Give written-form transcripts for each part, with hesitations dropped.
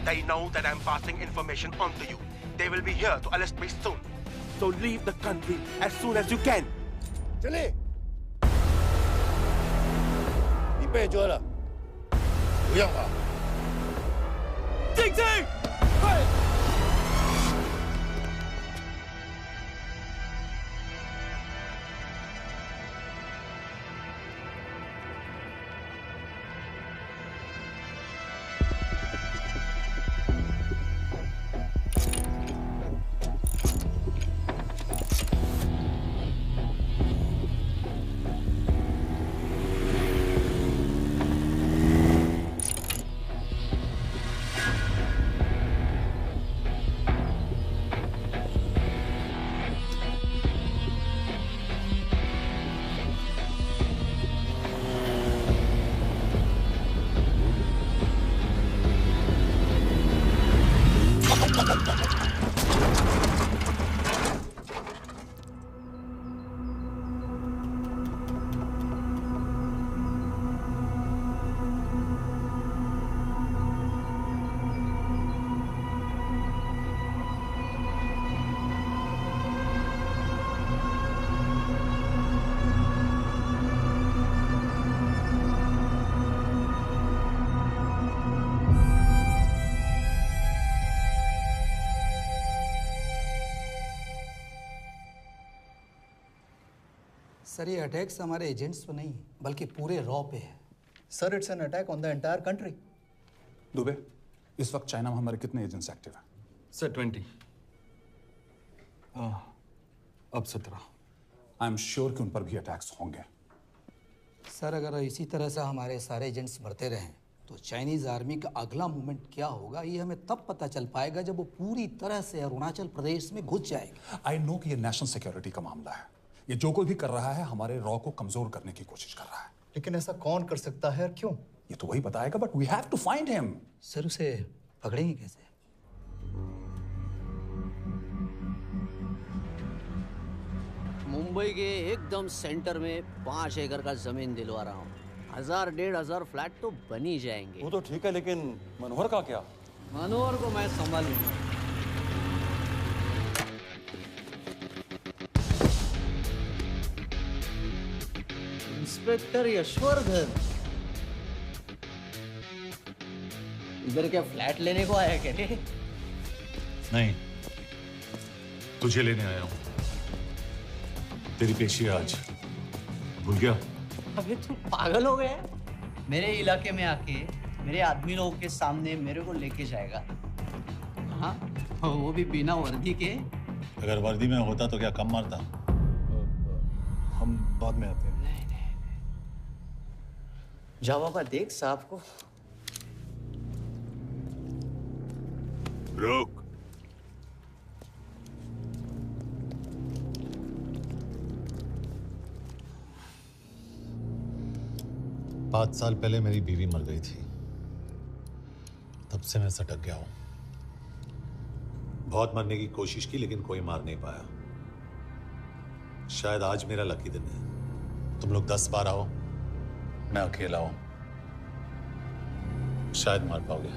They know that I'm passing information on to you. They will be here to arrest me soon. So leave the country as soon as you can. 经理，你被捉了，不要跑。静静，快！सर ये attacks हमारे agents पे नहीं बल्कि पूरे raw पे है। Sir it's an attack on the entire country. Dubey, इस वक्त चाइना में हमारे कितने एजेंट्स एक्टिव हैं? सर 20। अब 17। आई एम श्योर कि उन पर भी अटैक्स होंगे। सर अगर इसी तरह से हमारे सारे एजेंट्स मरते रहें तो चाइनीज आर्मी का अगला मूवमेंट क्या होगा ये हमें तब पता चल पाएगा जब वो पूरी तरह से अरुणाचल प्रदेश में घुस जाएगा। आई नो कि ये नेशनल सिक्योरिटी का मामला है। ये जो कोई भी कर रहा है हमारे रॉ को कमजोर करने की कोशिश कर रहा है। लेकिन ऐसा कौन कर सकता है और क्यों? ये तो वही बताएगा, but we have to find him. Sir उसे पकड़ेंगे कैसे? मुंबई के एकदम सेंटर में 5 एकड़ का जमीन दिलवा रहा हूँ। 1000-1500 फ्लैट तो बन ही जाएंगे। वो तो ठीक है, लेकिन मनोहर का क्या? मनोहर को मैं संभालूंगा। इंस्पेक्टर यशवर्धन, इधर क्या फ्लैट लेने को आया क्या? नहीं, तुझे लेने आया हूं। तेरी पेशी आज भूल गया? अबे तुम पागल हो गए? मेरे इलाके में आके मेरे आदमी लोगों के सामने मेरे को लेके जाएगा? हाँ, वो भी बिना वर्दी के। अगर वर्दी में होता तो क्या कम मारता? हम बाद में आते हैं। जाओ बाबा, देख साहब को। रुक। पाँच साल पहले मेरी बीवी मर गई थी, तब से मैं सटक गया हूं। बहुत मरने की कोशिश की लेकिन कोई मार नहीं पाया। शायद आज मेरा लकी दिन है। तुम लोग 10 बार आओ, मैं अकेला हूं, शायद मार पाओगे।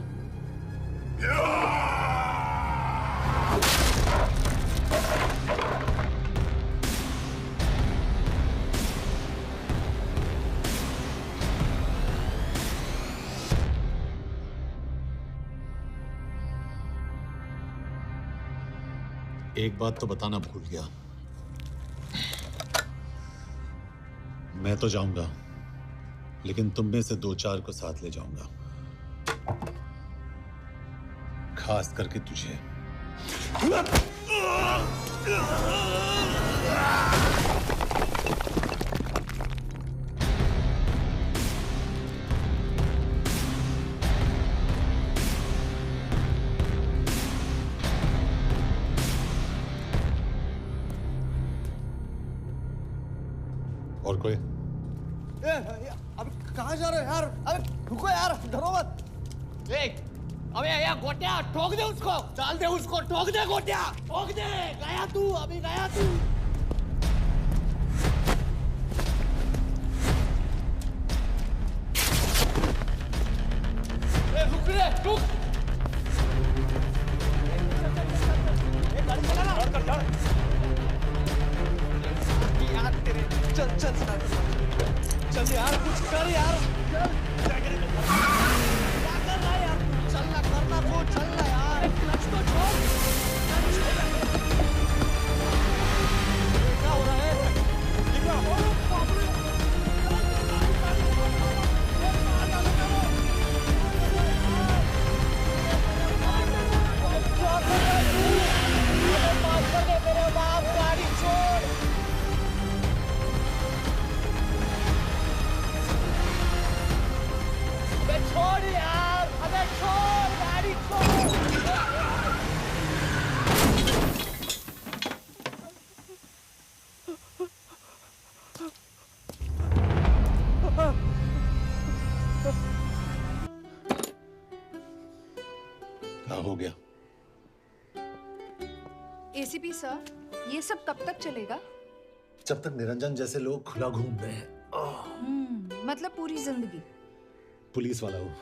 एक बात तो बताना भूल गया, मैं तो जाऊंगा लेकिन तुम में से 2-4 को साथ ले जाऊंगा, खास करके तुझे। और कोई? अबे कहाँ जा रहे हो यार? अबे रुको यार, डरो मत। अबे यार गोटिया, ठोक दे उसको, डाल दे उसको, ठोक दे गोटिया, ठोक दे। गया तू, अभी गया तू। रुक रे, रुक। जल्दी यार, कुछ कर यार। क्या कर रहा है यार? चलना करना तो चलना यार। क्लच तो छोड़। क्या हो रहा है? मेरे बाप, गाड़ी छोड़। अबे छोड़ यार, अबे छोड़, गाड़ी छोड़। क्या हो गया? एसीपी सर, ये सब कब तक चलेगा? जब तक निरंजन जैसे लोग खुला घूम रहे हैं। मतलब पूरी जिंदगी? पुलिस वाला हूँ,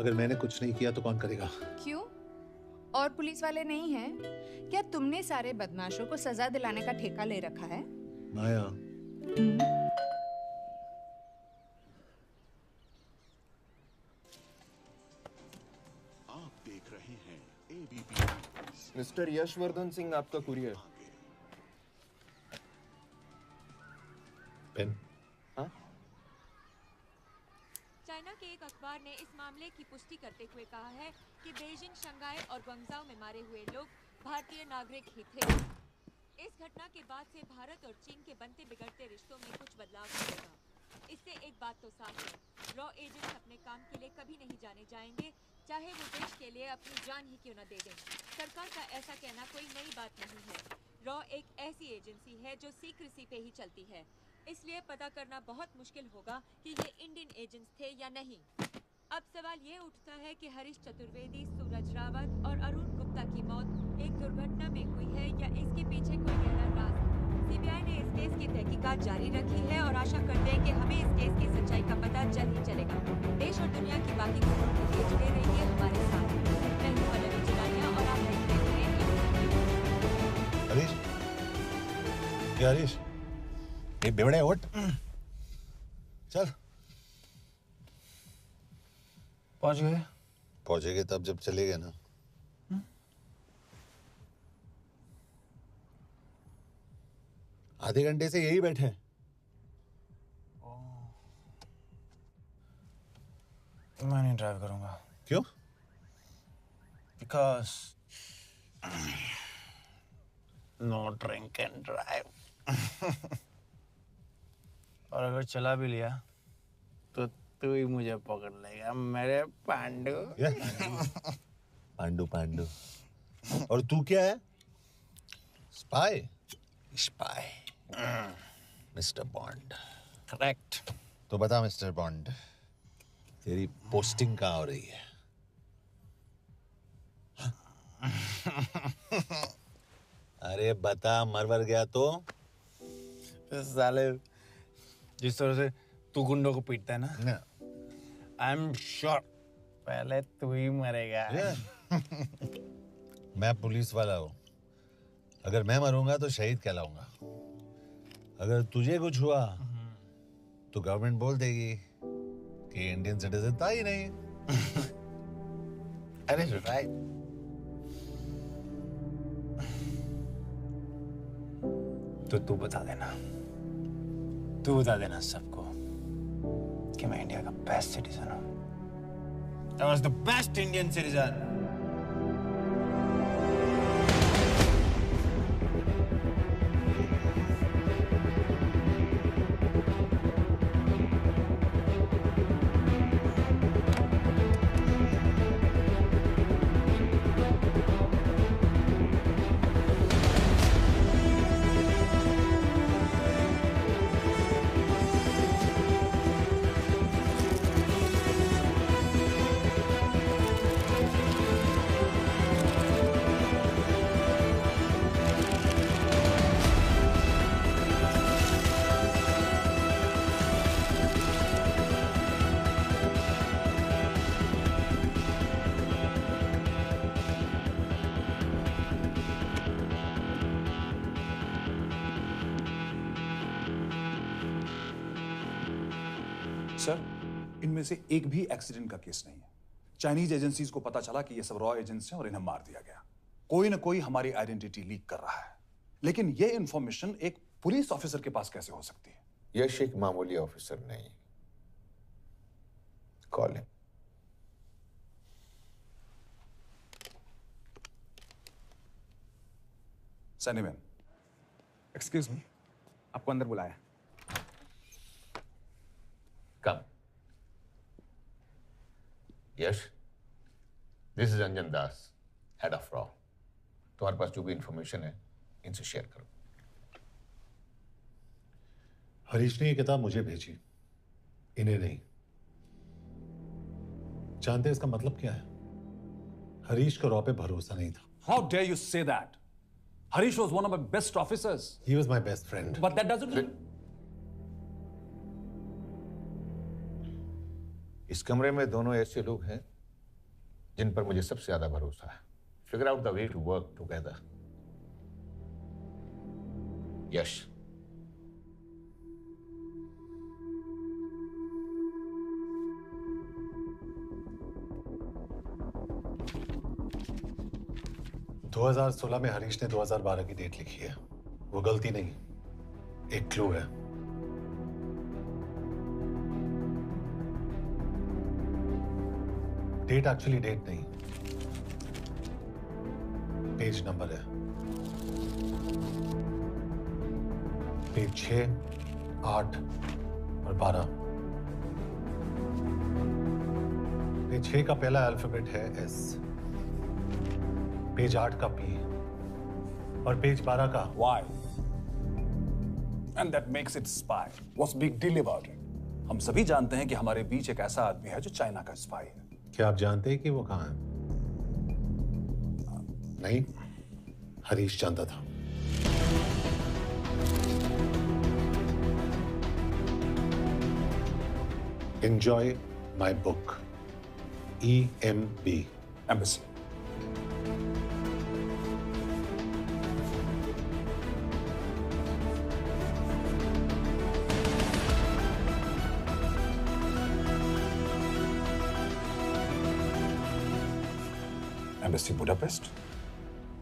अगर मैंने कुछ नहीं किया तो कौन करेगा? क्यों? और पुलिस वाले नहीं हैं? क्या तुमने सारे बदमाशों को सजा दिलाने का ठेका ले रखा है? माया, आप देख रहे हैं एबीपी। मिस्टर यशवर्धन सिंह, आपका कुरियर। पेन। हाँ? चाइना के एक अखबार ने इस मामले की पुष्टि करते हुए कहा है कि बीजिंग, शंघाई और ग्वांगझाओ में मारे हुए लोग भारतीय नागरिक ही थे। इस घटना के बाद से भारत और चीन के बनते बिगड़ते रिश्तों में कुछ बदलाव होगा। इससे एक बात तो साफ है, रॉ एजेंट्स अपने काम के लिए कभी नहीं जाने जाएंगे, चाहे वो देश के लिए अपनी जान ही क्यों न दे दें। सरकार का ऐसा कहना कोई नई बात नहीं है। रॉ एक ऐसी एजेंसी है जो सीक्रेसी पे ही चलती है, इसलिए पता करना बहुत मुश्किल होगा कि ये इंडियन एजेंट्स थे या नहीं। अब सवाल ये उठता है कि हरीश चतुर्वेदी, सूरज रावत और अरुण गुप्ता की मौत एक दुर्घटना में हुई है या इसके पीछे कोई गहरा राज। सीबीआई ने इस केस की तहकीकात जारी रखी है और आशा करते हैं कि हमें इस केस की सच्चाई का पता जल्द ही चलेगा। देश और दुनिया की बाकी खबरों के लिए जुड़े रहिए हमारे साथ। मैं हूं पल्लवी चिरानिया और आप देख रहे हैं हरीश, क्या हरीश? ये बेवड़े उठ, चल। पहुंच गए? पहुंचेंगे तब जब चलेगा ना। आधे घंटे से यही बैठे हैं। मैं नहीं ड्राइव करूंगा। क्यों? Because no drink and drive. और अगर चला भी लिया तो तू ही मुझे पकड़ लेगा, मेरे पांडू। पांडू पांडू। और तू क्या है? Spy? Spy. Mister bond. Correct. तो बता मिस्टर बॉन्ड, तेरी पोस्टिंग कहाँ हो रही है? अरे बता, मरवर गया तो? साले, जिस तरह से तू गुंडों को पीटता है ना, आई एम श्योर पहले तू ही मरेगा। मैं पुलिस वाला हूँ, अगर मैं मरूंगा तो शहीद कहलाऊंगा। अगर तुझे कुछ हुआ तो गवर्नमेंट बोल देगी कि इंडियन सिटीजन था ही नहीं। अरे राइट। तो तू बता देना सबको कि मैं इंडिया का बेस्ट सिटीजन हूँ। I was the best Indian citizen. Sir, इनमें से एक भी एक्सीडेंट का केस नहीं है। चाइनीज एजेंसीज को पता चला कि ये सब रॉ एजेंट्स हैं और इन्हें मार दिया गया। कोई ना कोई हमारी आइडेंटिटी लीक कर रहा है, लेकिन ये इंफॉर्मेशन एक पुलिस ऑफिसर के पास कैसे हो सकती है? यश एक मामूली ऑफिसर नहीं। Call him. सैनीमैन, एक्सक्यूज मी, आपको अंदर बुलाया। Come. Yash, this is Anjan Das, head of रॉ। तुम्हारे पास जो भी इंफॉर्मेशन है इनसे शेयर करो। हरीश ने ये किताब मुझे भेजी, इन्हें नहीं। जानते हैं इसका मतलब क्या है? हरीश को रॉ पे भरोसा नहीं था। How dare you say that? Harish was one of my best officers. He was my best friend. But that doesn't. इस कमरे में दोनों ऐसे लोग हैं जिन पर मुझे सबसे ज्यादा भरोसा है। Figure out the way to work together. यश, दो 2016 में हरीश ने 2012 की डेट लिखी है। वो गलती नहीं, एक क्लू है। डेट एक्चुअली डेट नहीं, पेज नंबर है। पेज 6, 8 और 12। पेज 6 का पहला अल्फाबेट है एस, पेज 8 का पी और पेज 12 का Why? And that makes it spy. What's big deal about it? हम सभी जानते हैं कि हमारे बीच एक ऐसा आदमी है जो चाइना का स्पाई है। क्या आप जानते हैं कि वो कहां है? नहीं, हरीश जानता था। Enjoy my book. EMB. Embassy. Embassy Budapest?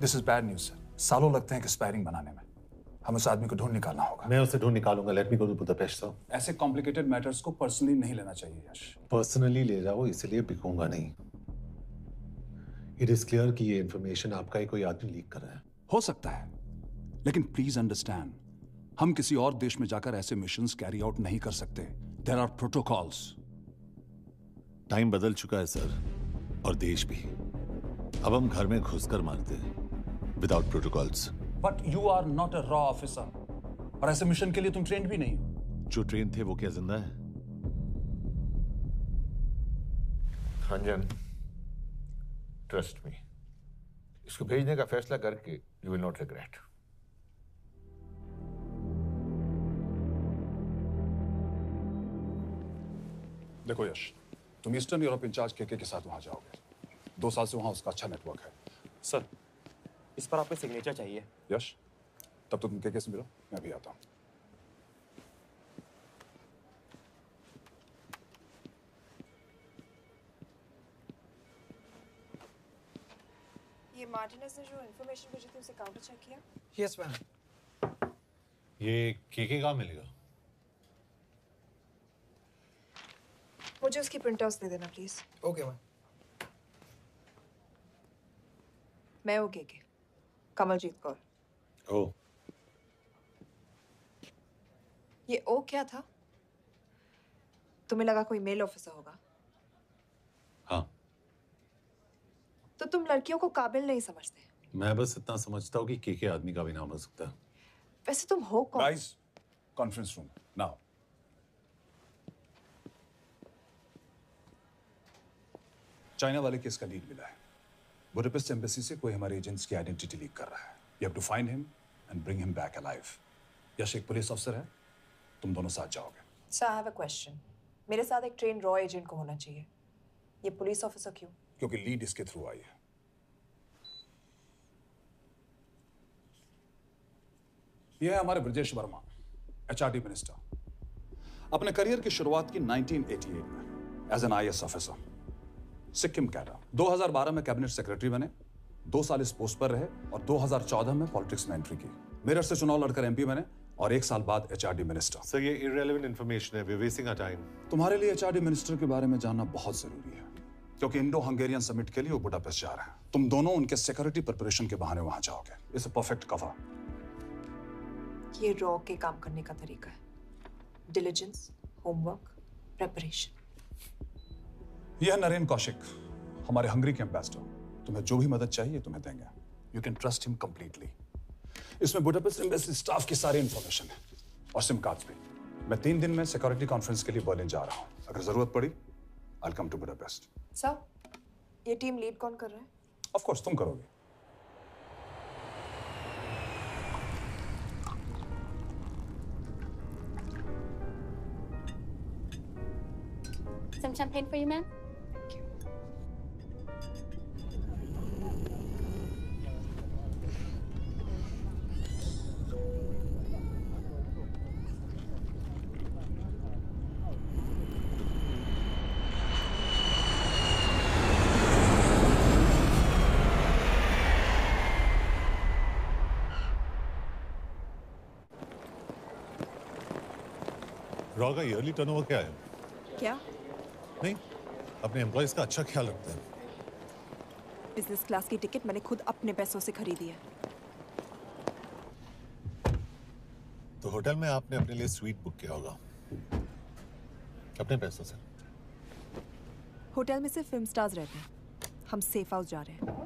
This is bad news, sir. सालों लगते हैं एक्सपायरिंग बनाने में। हम उस आदमी को ढूंढ निकालना होगा। मैं उसे ढूंढ निकालूंगा। Let me go to Budapest sir. ऐसे कॉम्प्लिकेटेड मैटर्स को पर्सनली नहीं लेना चाहिए यश। पर्सनली ले जाओ, इसलिए बिकूंगा नहीं। इट इज क्लियर कि ये इंफॉर्मेशन आपका ही कोई आदमी लीक कर रहा है। हो सकता है, लेकिन प्लीज अंडरस्टैंड, हम किसी और देश में जाकर ऐसे मिशंस कैरी आउट नहीं कर सकते। There are protocols. टाइम बदल चुका है सर, और देश भी। अब हम घर में घुसकर मारते हैं without protocols. But you are not a रॉ ऑफिसर, और ऐसे मिशन के लिए तुम ट्रेंड भी नहीं हो। जो ट्रेन थे वो क्या जिंदा है? अंजन, ट्रस्ट मी, इसको भेजने का फैसला करके यू विल नॉट रिग्रेट। देखो यश, तुम ईस्टर्न यूरोप इंचार्ज केके के साथ वहां जाओगे। 2 साल से वहां उसका अच्छा नेटवर्क है। सर, इस पर आपके सिग्नेचर चाहिए। यश, तब तो तुम केके से मिलो, मैं भी आता हूं। ये मार्टिनेज ने जो इन्फॉर्मेशन भेजी थी उसे काउंटर चेक किया? Yes ma'am. ये केके कहाँ मिलेगा? मुझे उसकी प्रिंटआउट्स दे देना प्लीज। Okay ma'am. मैं हूँ केके, कमलजीत कौर। ओ, ये ओ क्या था? तुम्हें लगा कोई मेल ऑफिसर होगा? हाँ। तो तुम लड़कियों को काबिल नहीं समझते? मैं बस इतना समझता हूँ कि केके आदमी का भी नाम हो सकता है। वैसे तुम हो कौन? Guys, conference room now. China वाले केस का लीड मिला है। बुडापेस्ट एम्बेसी से कोई हमारे एजेंट्स की आइडेंटिटी लीक कर रहा है। You have to find him and bring him back alive. Yash एक पुलिस ऑफिसर है, तुम दोनों साथ जाओगे। Sir, I have a question. मेरे साथ एक ट्रेन रॉ एजेंट को होना चाहिए, ये पुलिस ऑफिसर क्यों? क्योंकि लीड इसके थ्रू आई है। ये है हमारे ब्रजेश वर्मा, HRD मिनिस्टर। अपने करियर की शुरुआत की 1988 में as an IAS officer, Sikkim cadre. 2012 में कैबिनेट सेक्रेटरी बने, 2 साल इस पोस्ट पर रहे और 2014 में पॉलिटिक्स में एंट्री की। मेरठ से चुनाव लड़कर MP बने और 1 साल बाद HRD मिनिस्टर। सर, ये irrelevant information है, we're wasting our time। तुम्हारे लिए HRD मिनिस्टर के बारे में जानना बहुत जरूरी है, क्योंकि इंडो हंगेरियन समिट के लिए वो बुडापेस्ट जा रहे हैं। तुम दोनों उनके सिक्योरिटी प्रिपरेशन के बहाने वहां जाओगे। It's a perfect cover. ये रॉ के काम करने का तरीका है। Diligence, homework, preparation. यह नरेन कौशिक, हमारे हंगरी के एम्बेसडर। तुम्हें जो भी मदद चाहिए तुम्हें देंगे। You can trust him completely. इसमें बुडापेस्ट एम्बेसी स्टाफ की सारी इंफॉर्मेशन है और सिम कार्ड्स भी। मैं 3 दिन में सिक्योरिटी कॉन्फ्रेंस के लिए बर्लिन जा रहा हूँ। अगर जरूरत पड़ी I'll come to Budapest। Sir, ये टीम लीड कौन कर रहा है? Of course, तुम करोगे। Some champagne for you, ma'am? Raw का ईयरली टर्नओवर क्या है? क्या? नहीं, अपने एम्प्लॉइज का अच्छा ख्याल रखते हैं। बिजनेस क्लास की टिकट मैंने खुद अपने पैसों से खरीदी है। तो होटल में आपने अपने लिए स्वीट बुक किया होगा अपने पैसों से। होटल में सिर्फ फिल्म स्टार्स रहते हैं। हम सेफ हाउस जा रहे हैं।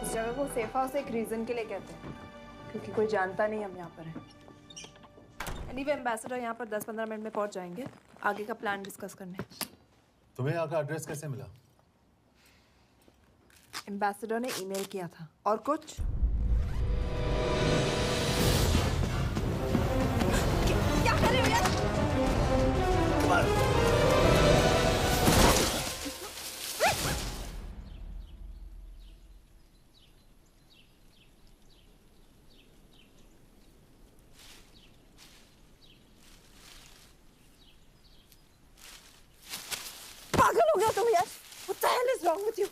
इस जगह को सेफ हाउस एक रीजन के लिए कहते हैं, क्योंकि कोई जानता नहीं हम यहाँ पर हैं। एनीवे, एम्बेसडर यहाँ पर 10-15 मिनट में पहुँच जाएंगे आगे का प्लान डिस्कस करने। तुम्हें यहाँ का एड्रेस कैसे मिला? एम्बेसडर ने ईमेल किया था। और कुछ? क्या कर रहे हो यार? पागल हो गया तुम यार? What the hell is wrong with you?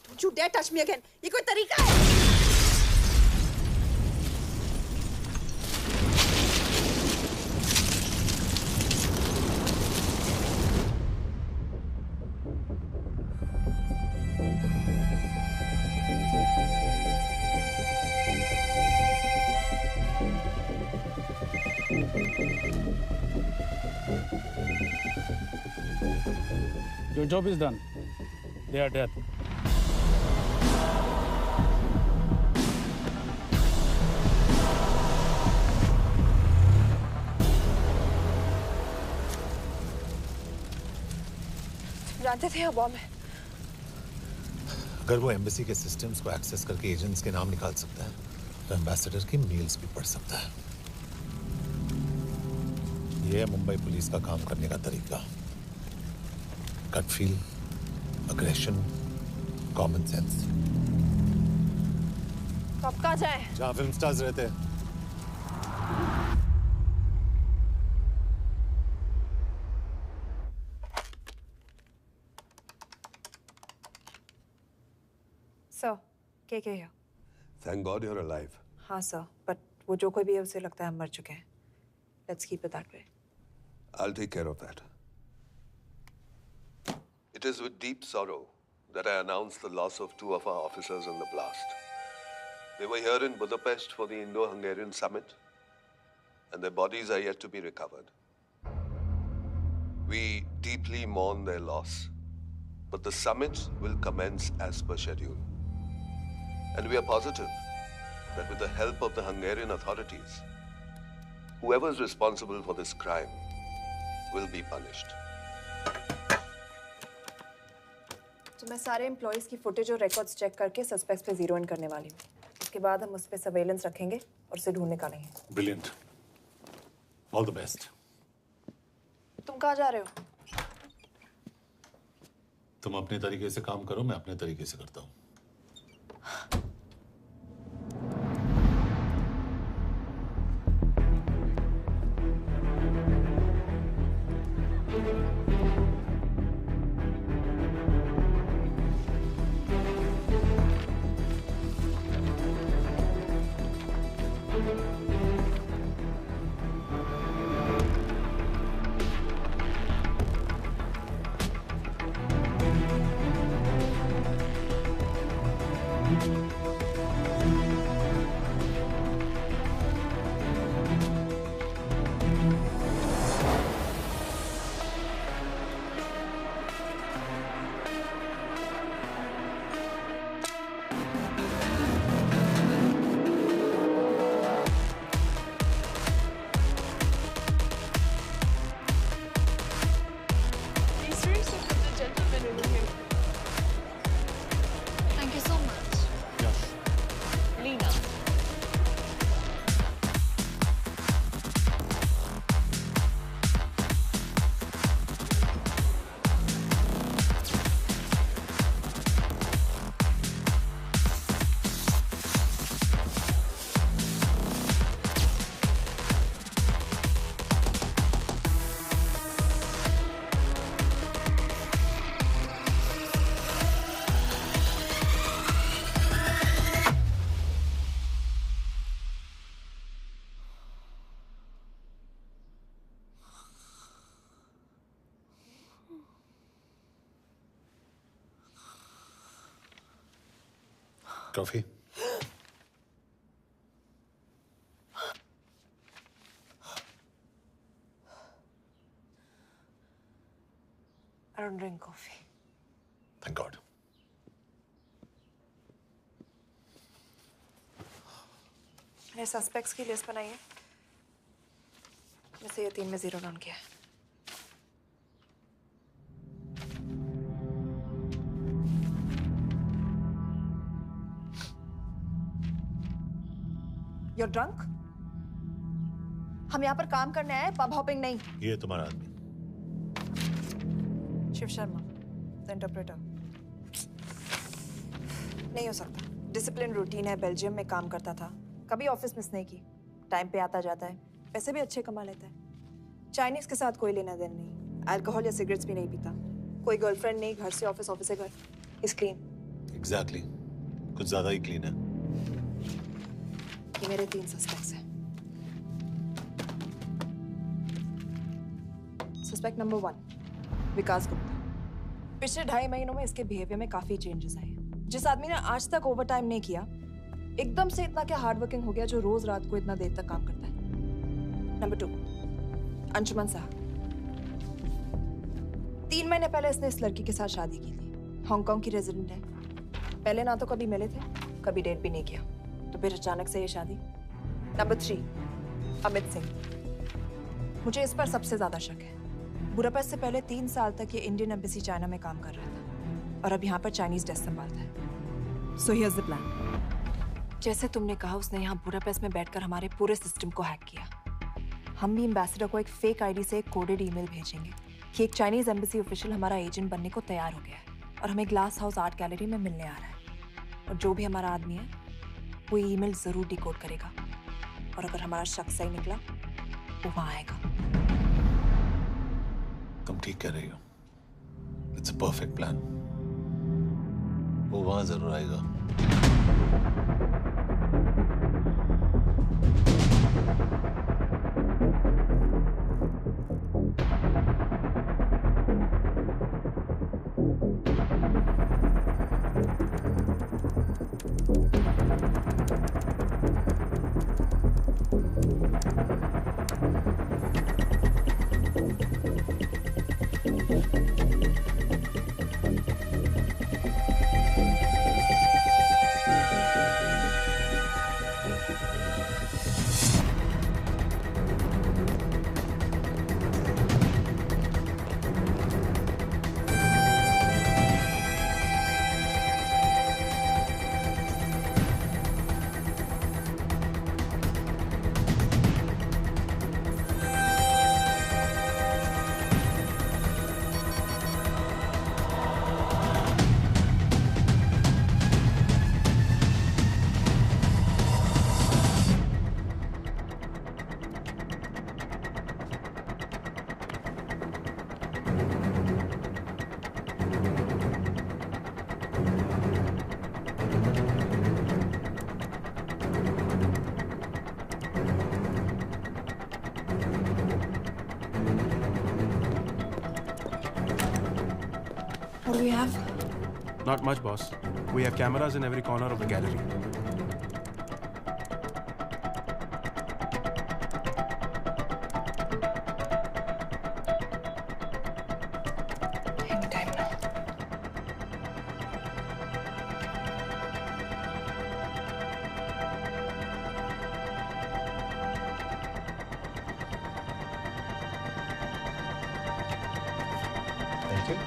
Don't you dare touch me again. ये कोई तरीका है? Your job is done. They are dead. जानते थे बॉम्ब है। अगर वो एम्बेसी के सिस्टम्स को एक्सेस करके एजेंट्स के नाम निकाल सकता है, तो एम्बेसडर की मेल्स भी पढ़ सकता है। ये है मुंबई पुलिस का काम करने का तरीका। Gut feel, aggression, common sense. तो अब कहाँ जाए? जहाँ फिल्म स्टार्स रहते हैं। सर, क्या है? Thank God you're alive. हाँ सर, बट वो जो कोई भी है उसे लगता है हम मर चुके हैं। Let's keep it that way. I'll take care of that. It is with deep sorrow that I announce the loss of 2 of our officers in the blast. They were here in Budapest for the Indo-Hungarian summit, and their bodies are yet to be recovered. We deeply mourn their loss, but the summit will commence as per schedule. And we are positive that with the help of the Hungarian authorities, whoever is responsible for this crime will be punished. तो मैं सारे employees की footage और records check करके suspects पे zero in करने वाली हूँ। उसके बाद हम उस पर सर्वेलेंस रखेंगे और उसे ढूंढ निकालेंगे। Brilliant, all the best. तुम कहाँ जा रहे हो? तुम अपने तरीके से काम करो, मैं अपने तरीके से करता हूँ। Thank you so much. Lena. Trophy. I don't drink coffee. Thank God. मैंने सस्पेक्ट्स की लिस्ट बनाई है। वैसे ये 3 में जीरो डाउन किया है। You're drunk? हम यहाँ पर काम करने आए, पब हॉपिंग नहीं। ये तुम्हारा आदमी। Shiv Sharma, the interpreter. नहीं हो सकता। डिसिप्लिन रूटीन है, बेल्जियम में काम करता था, कभी ऑफिस मिस नहीं की, टाइम पे आता जाता है, पैसे भी अच्छे कमा लेता है। चाइनीज के साथ कोई लेना देना नहीं, अल्कोहल या सिगरेट्स भी नहीं पीता, कोई गर्लफ्रेंड नहीं, घर से ऑफिस, ऑफिस से घर। Is clean. एग्जैक्टली, कुछ ज्यादा ही क्लीन है। ये मेरे 3 सस्पेक्ट्स हैं। सस्पेक्ट नंबर 1, विकास गुप्ता। पिछले 2.5 महीनों में इसके बिहेवियर में काफी चेंजेस आए। जिस आदमी ने आज तक ओवर टाइम नहीं किया, एकदम से इतना क्या हार्ड वर्किंग हो गया जो रोज रात को इतना देर तक काम करता है। नंबर 2, अंशुमन साहब। 3 महीने पहले इसने इस लड़की के साथ शादी की थी, हांगकांग की रेजिडेंट है। पहले ना तो कभी मिले थे, कभी डेट भी नहीं किया, तो फिर अचानक से ये शादी। नंबर 3, अमित सिंह। मुझे इस पर सबसे ज्यादा शक है। बुडापेस्ट से पहले 3 साल तक ये इंडियन एम्बेसी चाइना में काम कर रहा था और अब यहाँ पर चाइनीज डेस्क संभालता है। So here's the plan. जैसे तुमने कहा, उसने यहाँ बुडापेस्ट में बैठकर हमारे पूरे सिस्टम को हैक किया। हम भी एम्बेसडर को एक फेक आईडी से एक कोडेड ईमेल भेजेंगे कि एक चाइनीज एम्बेसी ऑफिशियल हमारा एजेंट बनने को तैयार हो गया है और हमें ग्लास हाउस आर्ट गैलरी में मिलने आ रहा है। और जो भी हमारा आदमी है वो ईमेल जरूर डिकोड करेगा और अगर हमारा शक सही निकला वो वहां आएगा। तुम ठीक कह रही हो। It's a perfect plan. वो वहां जरूर आएगा। we have? Not much, boss. We have cameras in every corner of the gallery. Any time now. Thank you.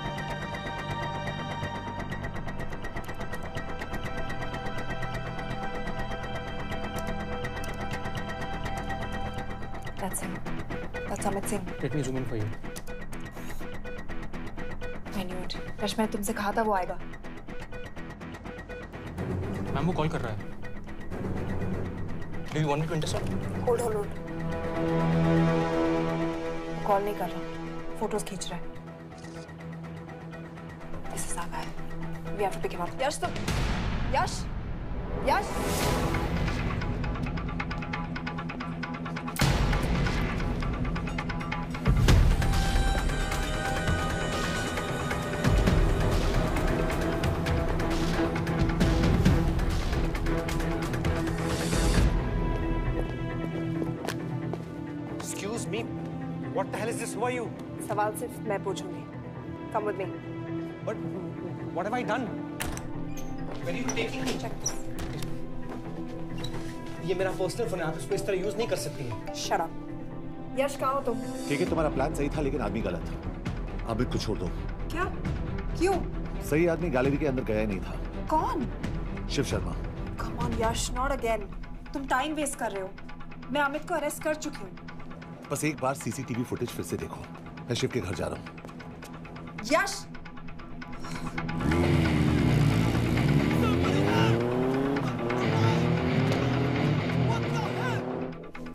That's him. That's Amit Singh. Let me zoom in for you. I knew it. Rush मैंने तुमसे कहा था वो आएगा. Ma'am वो call कर रहा है. Do you want me to intercept? Hold. Call नहीं कर रहा. फोटोज खींच रहा है. This is our guy. We have to pick him up. Yash. Excuse me. What the hell is this? Who are you? सवाल सिर्फ मैं पूछूंगी. Come with me. But what have I done? Where are you taking me? Check this. ये मेरा personal phone है. आप इसको इस तरह यूज नहीं कर सकती हैं. Shut up. यश कहाँ हो तुम? ठीक है, तुम्हारा प्लान सही था लेकिन आदमी गलत. अमित को छोड़ दो. क्या? क्यों? सही आदमी गैलरी के अंदर गया ही नहीं था. कौन? Shiv Sharma. Come on Yash, not again. तुम टाइम वेस्ट कर रहे हो. मैं अमित को अरेस्ट कर चुकी हूँ. बस एक बार सीसीटीवी फुटेज फिर से देखो. मैं शिव के घर जा रहा हूँ. यश!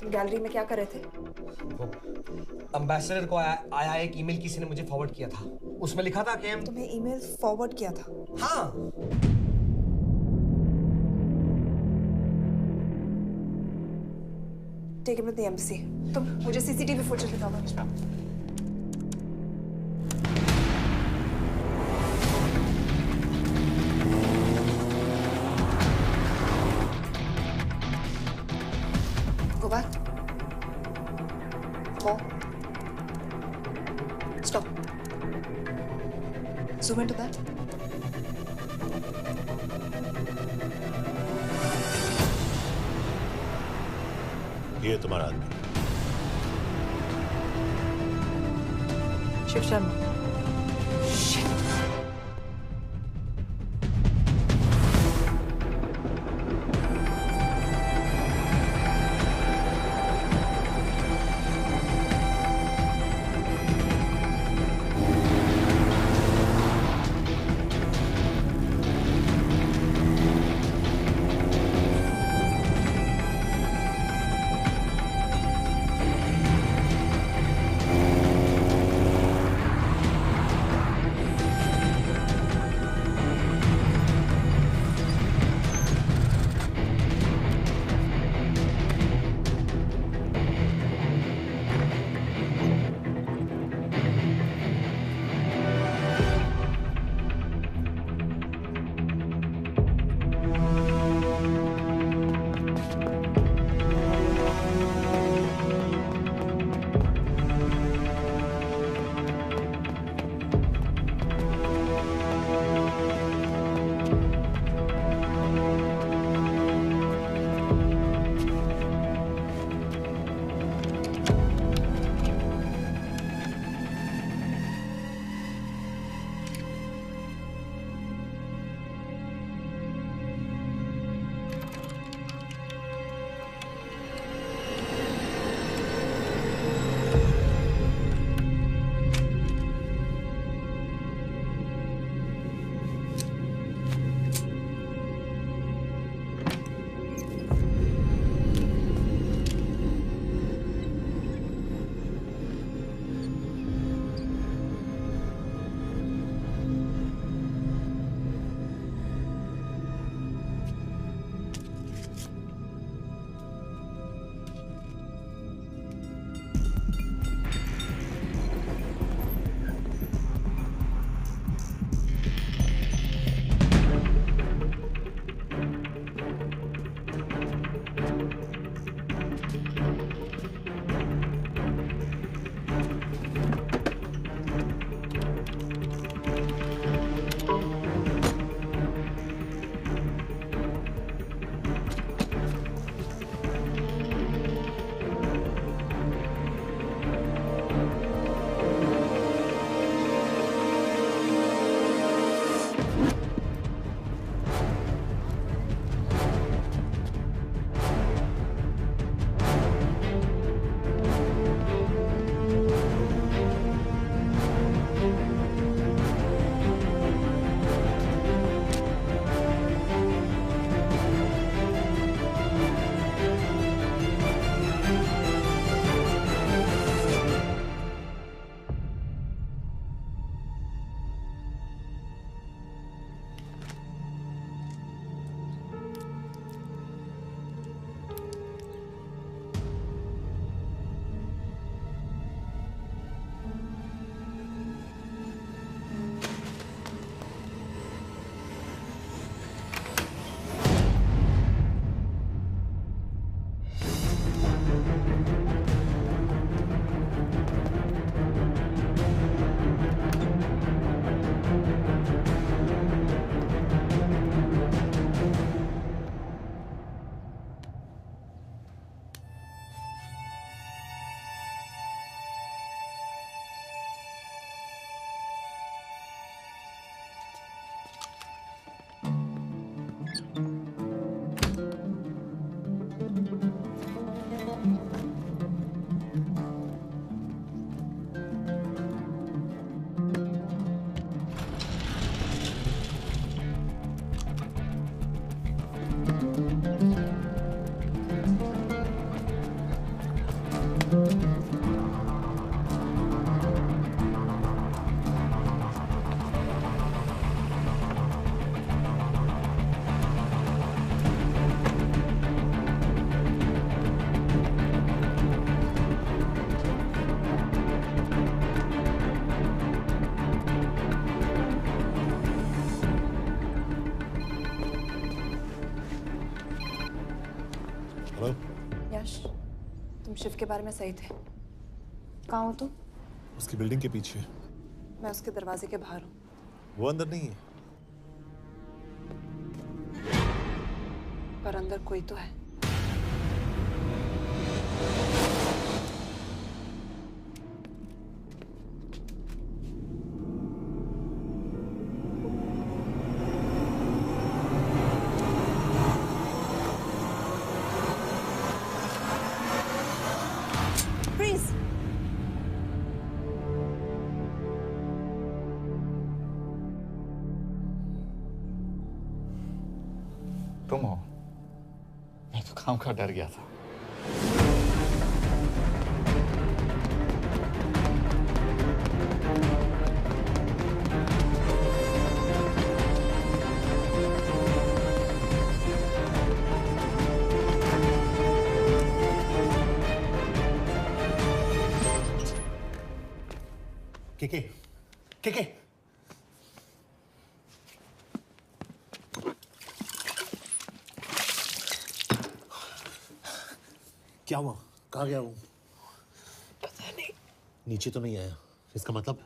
तुम गैलरी में क्या कर रहे थे? एम्बेसडर को आया एक ईमेल किसी ने मुझे फॉरवर्ड किया था. उसमें लिखा था कि तुम्हें ईमेल फॉरवर्ड किया था? हाँ. Take him to the embassy. तुम मुझे सीसीटीवी फुटेज दिखाओ. Go back. More. Stop. Zoom into that. ये तुम्हारा आदमी. शिव शर्मा. हेलो यश, तुम शिव के बारे में सही थे। कहाँ हो तुम? उसकी बिल्डिंग के पीछे। मैं उसके दरवाजे के बाहर हूँ। वो अंदर नहीं है। पर अंदर कोई तो है। Freeze! तुम हो? मैं तो काम का डर गया था। के क्या हुआ? कहाँ गया वो? पता नहीं। नीचे तो नहीं आया, इसका मतलब?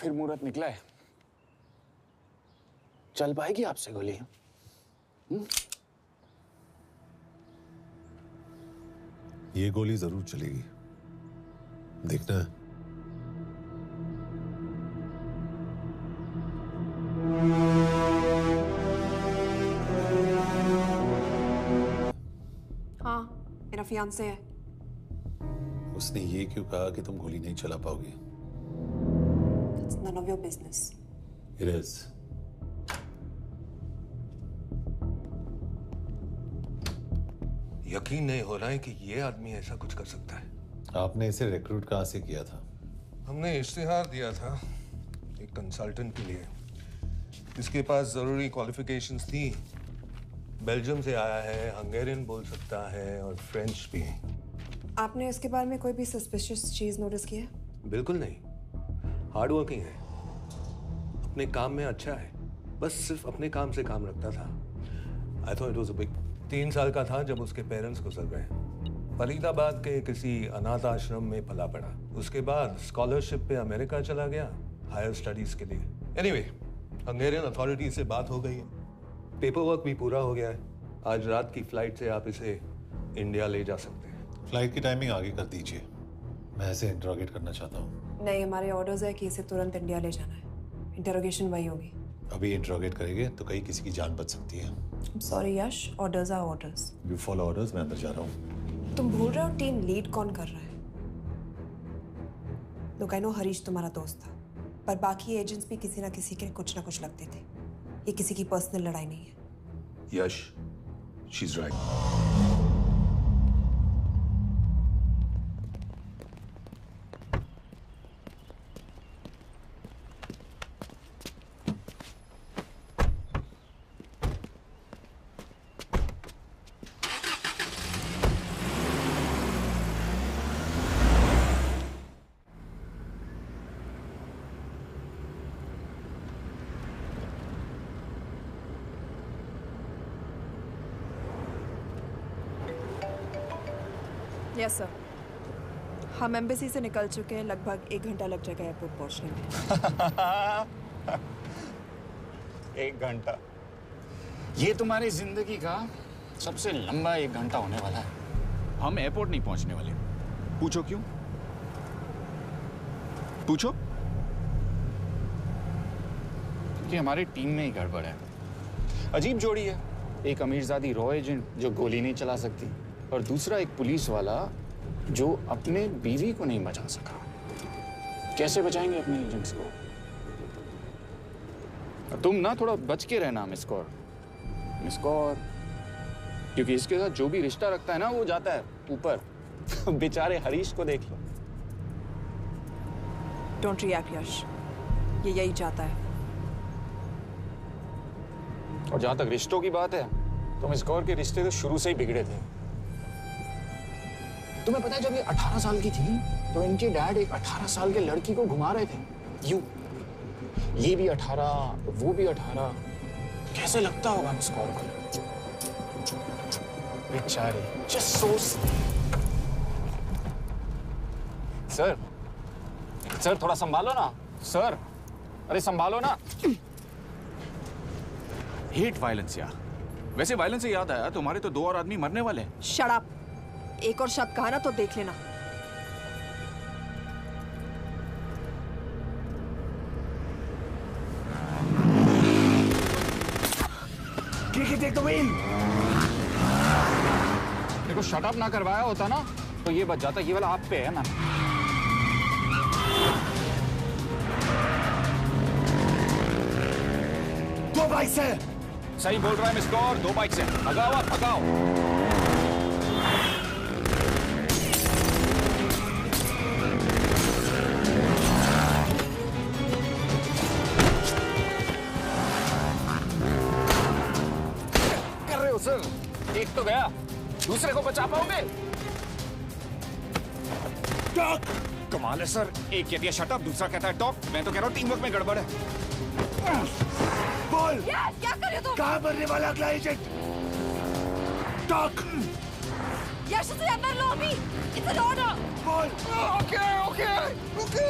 आखिर मुहूर्त निकला है। चल पाएगी आपसे गोली? ये गोली जरूर चलेगी, देखना। हाँ, मेरा फियांसे है। उसने ये क्यों कहा कि तुम गोली नहीं चला पाओगे? It's none of your business. It is. यकीन नहीं हो रहा है कि ये आदमी ऐसा कुछ कर सकता है। आपने इसे रिक्रूट कहाँ से किया था? हमने इश्तिहार दिया था एक कंसल्टेंट के लिए, जिसके पास जरूरी क्वालिफिकेशंस थी। बेल्जियम से आया है, हंगेरियन बोल सकता है और फ्रेंच भी। आपने इसके बारे में कोई भी सस्पिशियस चीज नोटिस की है? बिल्कुल नहीं, हार्ड वर्किंग है, अपने काम में अच्छा है, बस सिर्फ अपने काम से काम रखता था। I thought it was a big. 3 साल का था जब उसके पेरेंट्स गुजर गए। फरीदाबाद के किसी अनाथ आश्रम में पला पड़ा। उसके बाद स्कॉलरशिप पे अमेरिका चला गया हायर स्टडीज के लिए। एनीवे, हंगेरियन अथॉरिटी से बात हो गई है, पेपर वर्क भी पूरा हो गया है। आज रात की फ्लाइट से आप इसे इंडिया ले जा सकते हैं। फ्लाइट की टाइमिंग आगे कर दीजिए, मैं इसे इंटरोगेट करना चाहता हूँ। नहीं, हमारे ऑर्डर्स है कि इसे तुरंत इंडिया ले जाना है। इंटरोगेशन वही होगी। अभी इंटरोगेट करेंगे तो कहीं किसी की जान बच सकती है। Sorry Yash, orders are orders. You follow orders, मैं अंदर जा रहा हूँ। तुम भूल रहे हो टीम लीड कौन कर रहा है? लोग आई नो हरीश तुम्हारा दोस्त था, पर बाकी एजेंट्स भी किसी ना किसी के कुछ ना कुछ लगते थे। ये किसी की पर्सनल लड़ाई नहीं है। Yash, she is right. Yes sir, हम एम्बेसी से निकल चुके हैं। लगभग 1 घंटा लग जाएगा एयरपोर्ट पहुंचने में। 1 घंटा? ये तुम्हारी जिंदगी का सबसे लंबा 1 घंटा होने वाला है। हम एयरपोर्ट नहीं पहुंचने वाले। पूछो क्यों? पूछो। क्योंकि हमारी टीम में ही गड़बड़ है। अजीब जोड़ी है, एक अमीरजादी रॉ एजेंट जो गोली नहीं चला सकती, और दूसरा एक पुलिस वाला जो अपने बीवी को नहीं बचा सका। कैसे बचाएंगे अपने एजेंट्स को? तुम ना थोड़ा बच के रहना मिस कौर। मिस कौर, क्योंकि इसके साथ जो भी रिश्ता रखता है ना वो जाता है ऊपर। बेचारे हरीश को देख लो। डोंट रिएक्ट यश, ये यही चाहता है। और जहां तक रिश्तों की बात है, तो मिस कौर के रिश्ते तो शुरू से ही बिगड़े थे। तुम्हें पता है जब ये 18 साल की थी तो इनके डैड एक 18 साल के लड़की को घुमा रहे थे यूं। ये भी 18, वो भी 18। कैसे लगता होगा मिस कौर को? बेचारे, जस्ट सो। सर थोड़ा संभालो ना सर। अरे संभालो ना। हेट वायलेंस यार। वैसे वायलेंस से याद आया, तुम्हारे तो 2 और आदमी मरने वाले हैं। Shut up. एक और शब्द कहा ना तो देख लेना। देखो शट अप ना करवाया होता ना तो ये बच जाता। ये वाला आप पे है ना। दो बाइक से। सही बोल रहा है मिस कौर, 2 बाइक से। भगाओ आप, भगाओ। सर एक तो गया, दूसरे को बचा पाओगे? टॉक। कमाल है सर, एक कहती है शट अप, दूसरा कहता है टॉक। मैं तो कह रहा हूँ टीम वर्क में गड़बड़ है। बोल क्या कर रहे हो तुम? कहाँ मरने वाला अगला एजेंट? टॉक। यश से अंदर लो अभी। It's an order. बोल। Okay okay okay.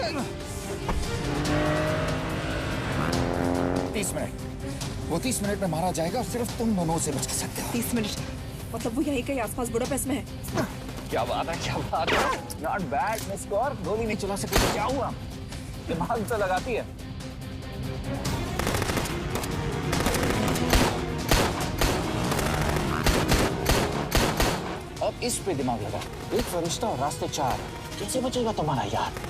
वो 30 मिनट में मारा जाएगा, सिर्फ तुम दोनों से बच सकते हो। 30 मिनट मतलब वो यहीं कहीं आसपास बुडापेस्ट में है। क्या बात है, क्या बात है। नॉट बैड मिस कौर, गोली नहीं चला सके तो क्या हुआ, दिमाग तो लगाती है। अब इस पे दिमाग लगा, एक फरिश्ता और रास्ते 4, कैसे बचेगा तुम्हारा यार।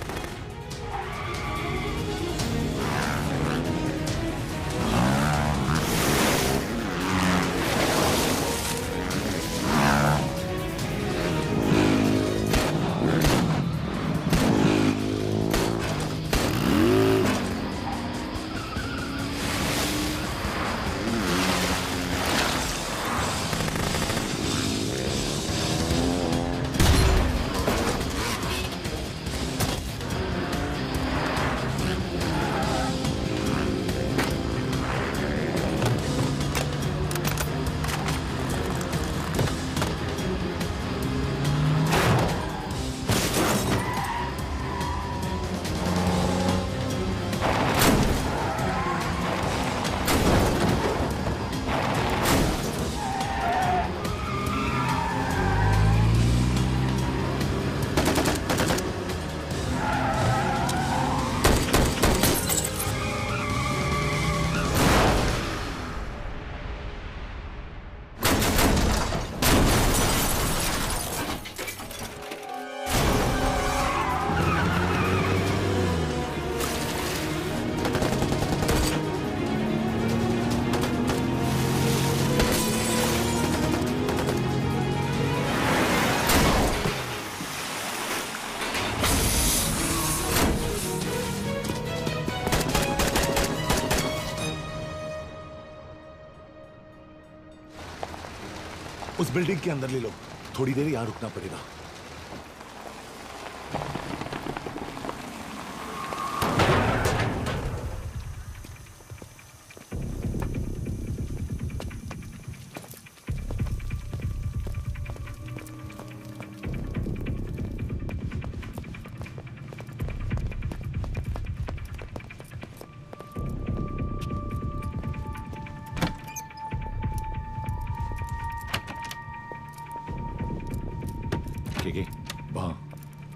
उस बिल्डिंग के अंदर ले लो, थोड़ी देर यहां रुकना पड़ेगा।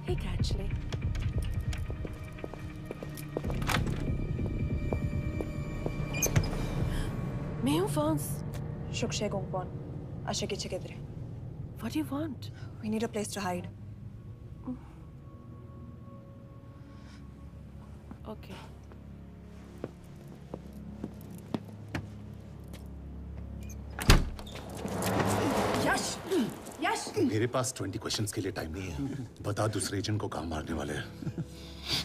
Hey, actually. मैं हूँ Fons. Shukshay Gongpon. Asha kiche kidre. What do you want? We need a place to hide. Okay. यश! यश! मेरे पास 20 क्वेश्चंस के लिए टाइम नहीं है। बता दूसरे एजेंट को कहाँ मारने वाले हैं।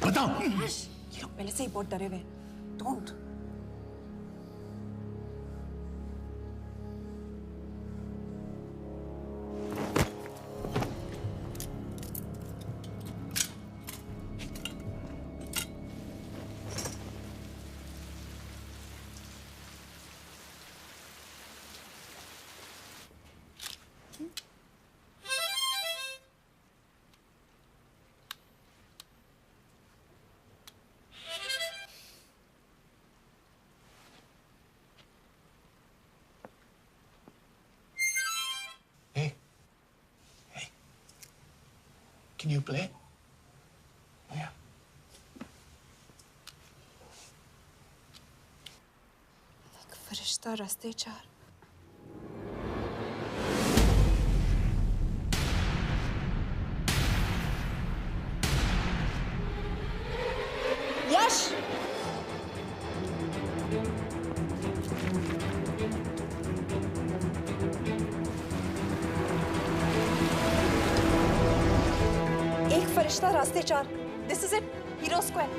बताओ। यश! ये लोग पहले से ही बहुत डरे हुए हैं। Don't. Can you play? Yeah. एक फरिश्ता रास्ते 4. यश! एक फरिश्ता रास्ते 4. This is it. Hero Square.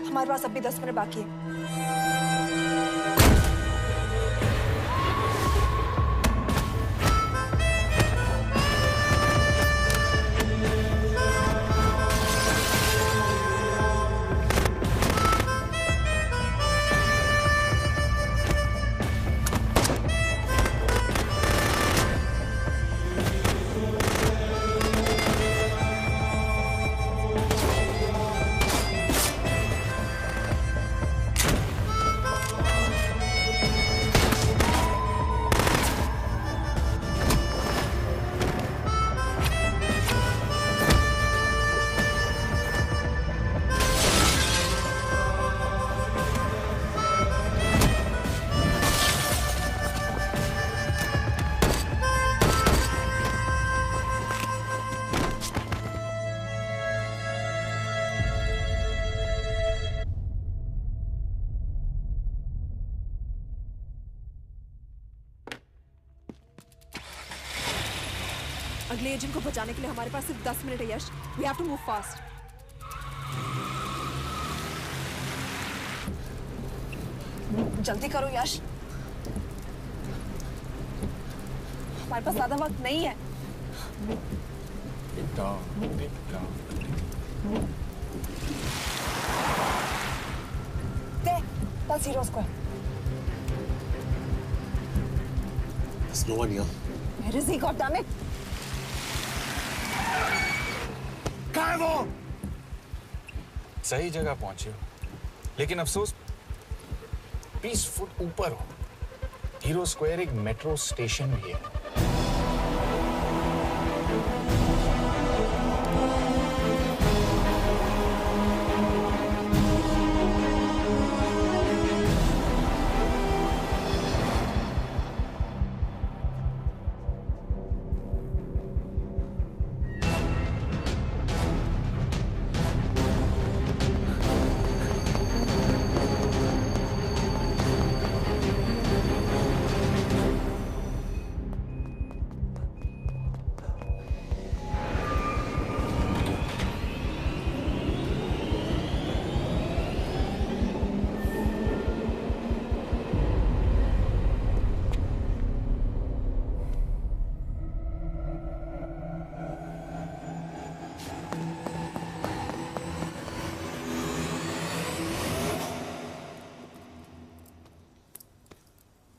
हमारे पास अभी 10 मिनट बाकी है। अगले एजेंट को बचाने के लिए हमारे पास सिर्फ 10 मिनट है Yash. We have to move fast. जल्दी करो यश, हमारे पास ज्यादा वक्त नहीं है। That's Hero Square. There's no one here. Where is he? God damn it! कहाँ है वो? सही जगह पहुंचे हो, लेकिन अफसोस 20 फुट ऊपर हो। हीरो स्क्वायर एक मेट्रो स्टेशन भी है।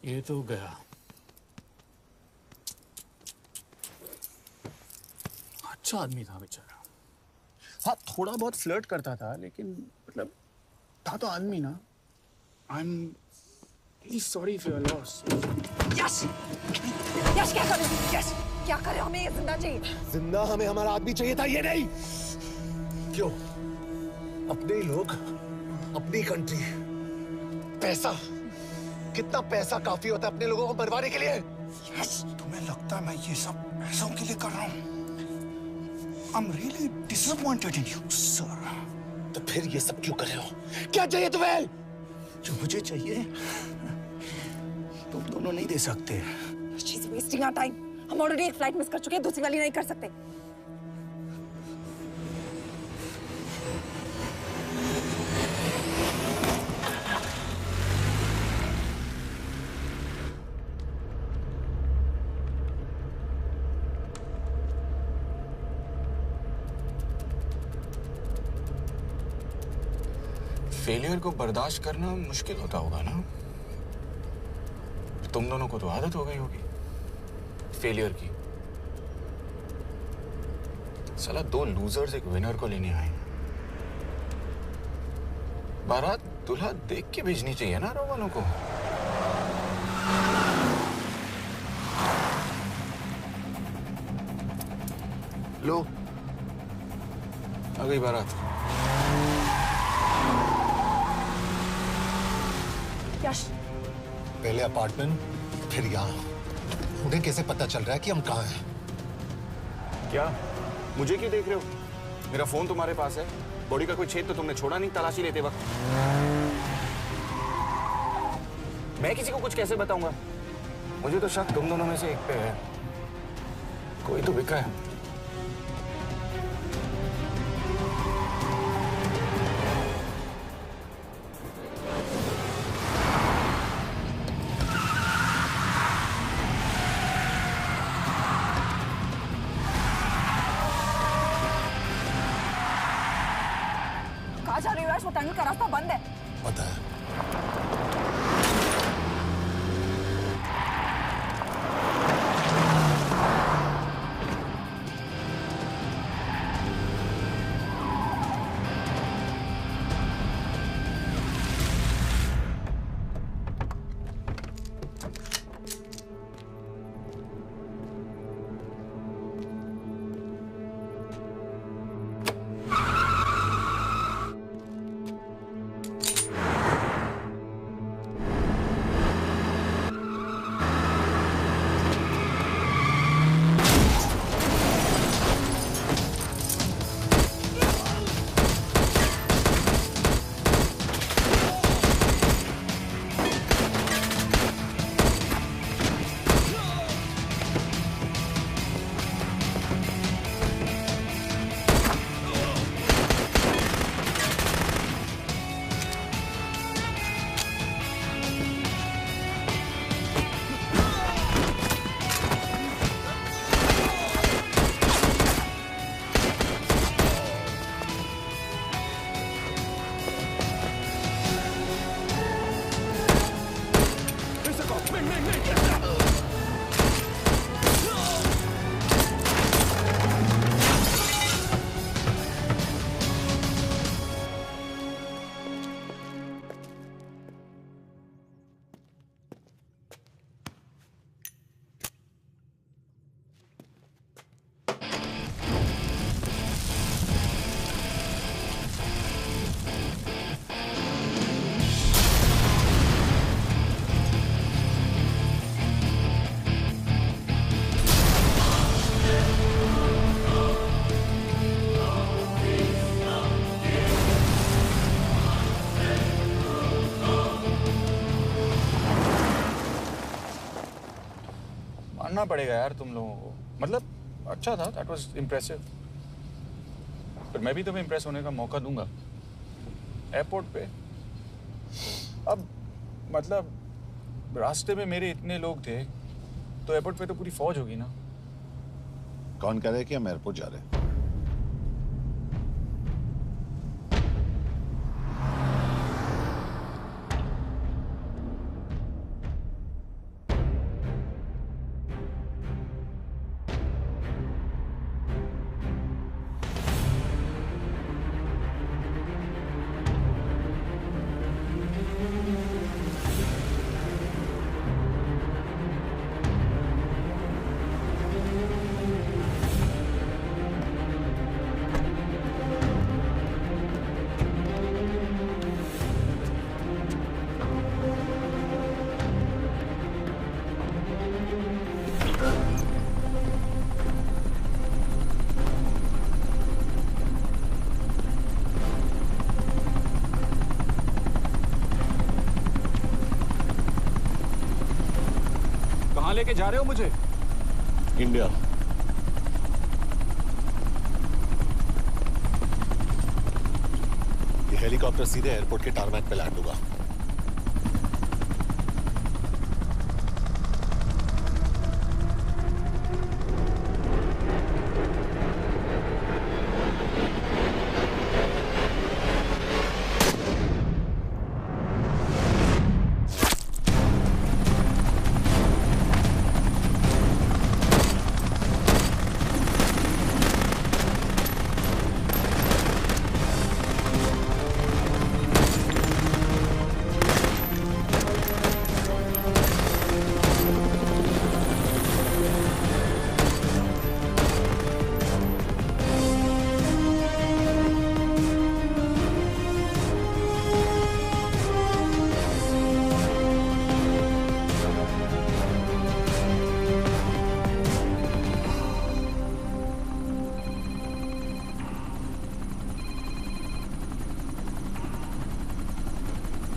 ये तो गया। अच्छा आदमी था बेचारा। हाँ, थोड़ा बहुत फ्लर्ट करता था, लेकिन मतलब था तो आदमी ना। I'm really sorry for your loss. यश! यश क्या कर रहे हो? यश! क्या कर रहे हो? हमें ये जिंदा चाहिए। जिंदा हमें हमारा आदमी चाहिए था, ये नहीं। क्यों? अपने ही लोग, अपनी कंट्री, पैसा। कितना पैसा काफी होता है अपने लोगों को मरवाने के लिए? यस, तुम्हें लगता है मैं ये सब पैसों के लिए कर रहा हूँ? I'm really disappointed in you, sir. तो फिर ये सब क्यों कर रहे हो? क्या चाहिए तुम्हें? जो मुझे चाहिए, तुम दोनों नहीं दे सकते। She's wasting our time. हम ऑलरेडी एक फ्लाइट मिस कर चुके हैं, दूसरी वाली नहीं कर सकते। फेलियर को बर्दाश्त करना मुश्किल होता होगा ना? तुम दोनों को तो आदत हो गई होगी फेलियर की। साला 2 लूजर्स एक विनर को लेने आए। बारात दूल्हा देख के भेजनी चाहिए ना रो वालों को। लो, आ गई बारात। यश, पहले अपार्टमेंट, फिर यहाँ। उन्हें कैसे पता चल रहा है कि हम कहाँ हैं? क्या मुझे क्यों देख रहे हो? मेरा फोन तुम्हारे पास है। बॉडी का कोई छेद तो तुमने छोड़ा नहीं तलाशी लेते वक्त। मैं किसी को कुछ कैसे बताऊंगा? मुझे तो शक तुम दोनों में से एक पे है। कोई तो बिका है। वो टनल का रास्ता बंद है। पता है। करना पड़ेगा यार तुम लोगों को। मतलब अच्छा था, दैट वाज इम्प्रेसिव। पर मैं भी तुम्हें इम्प्रेस होने का मौका दूंगा एयरपोर्ट पे। अब मतलब रास्ते में मेरे इतने लोग थे, तो एयरपोर्ट पे तो पूरी फौज होगी ना। कौन कह रहा है कि हम एयरपोर्ट जा रहे हैं? कहाँ लेके जा रहे हो मुझे? इंडिया। ये हेलीकॉप्टर सीधे एयरपोर्ट के टारमैक पे लैंड होगा।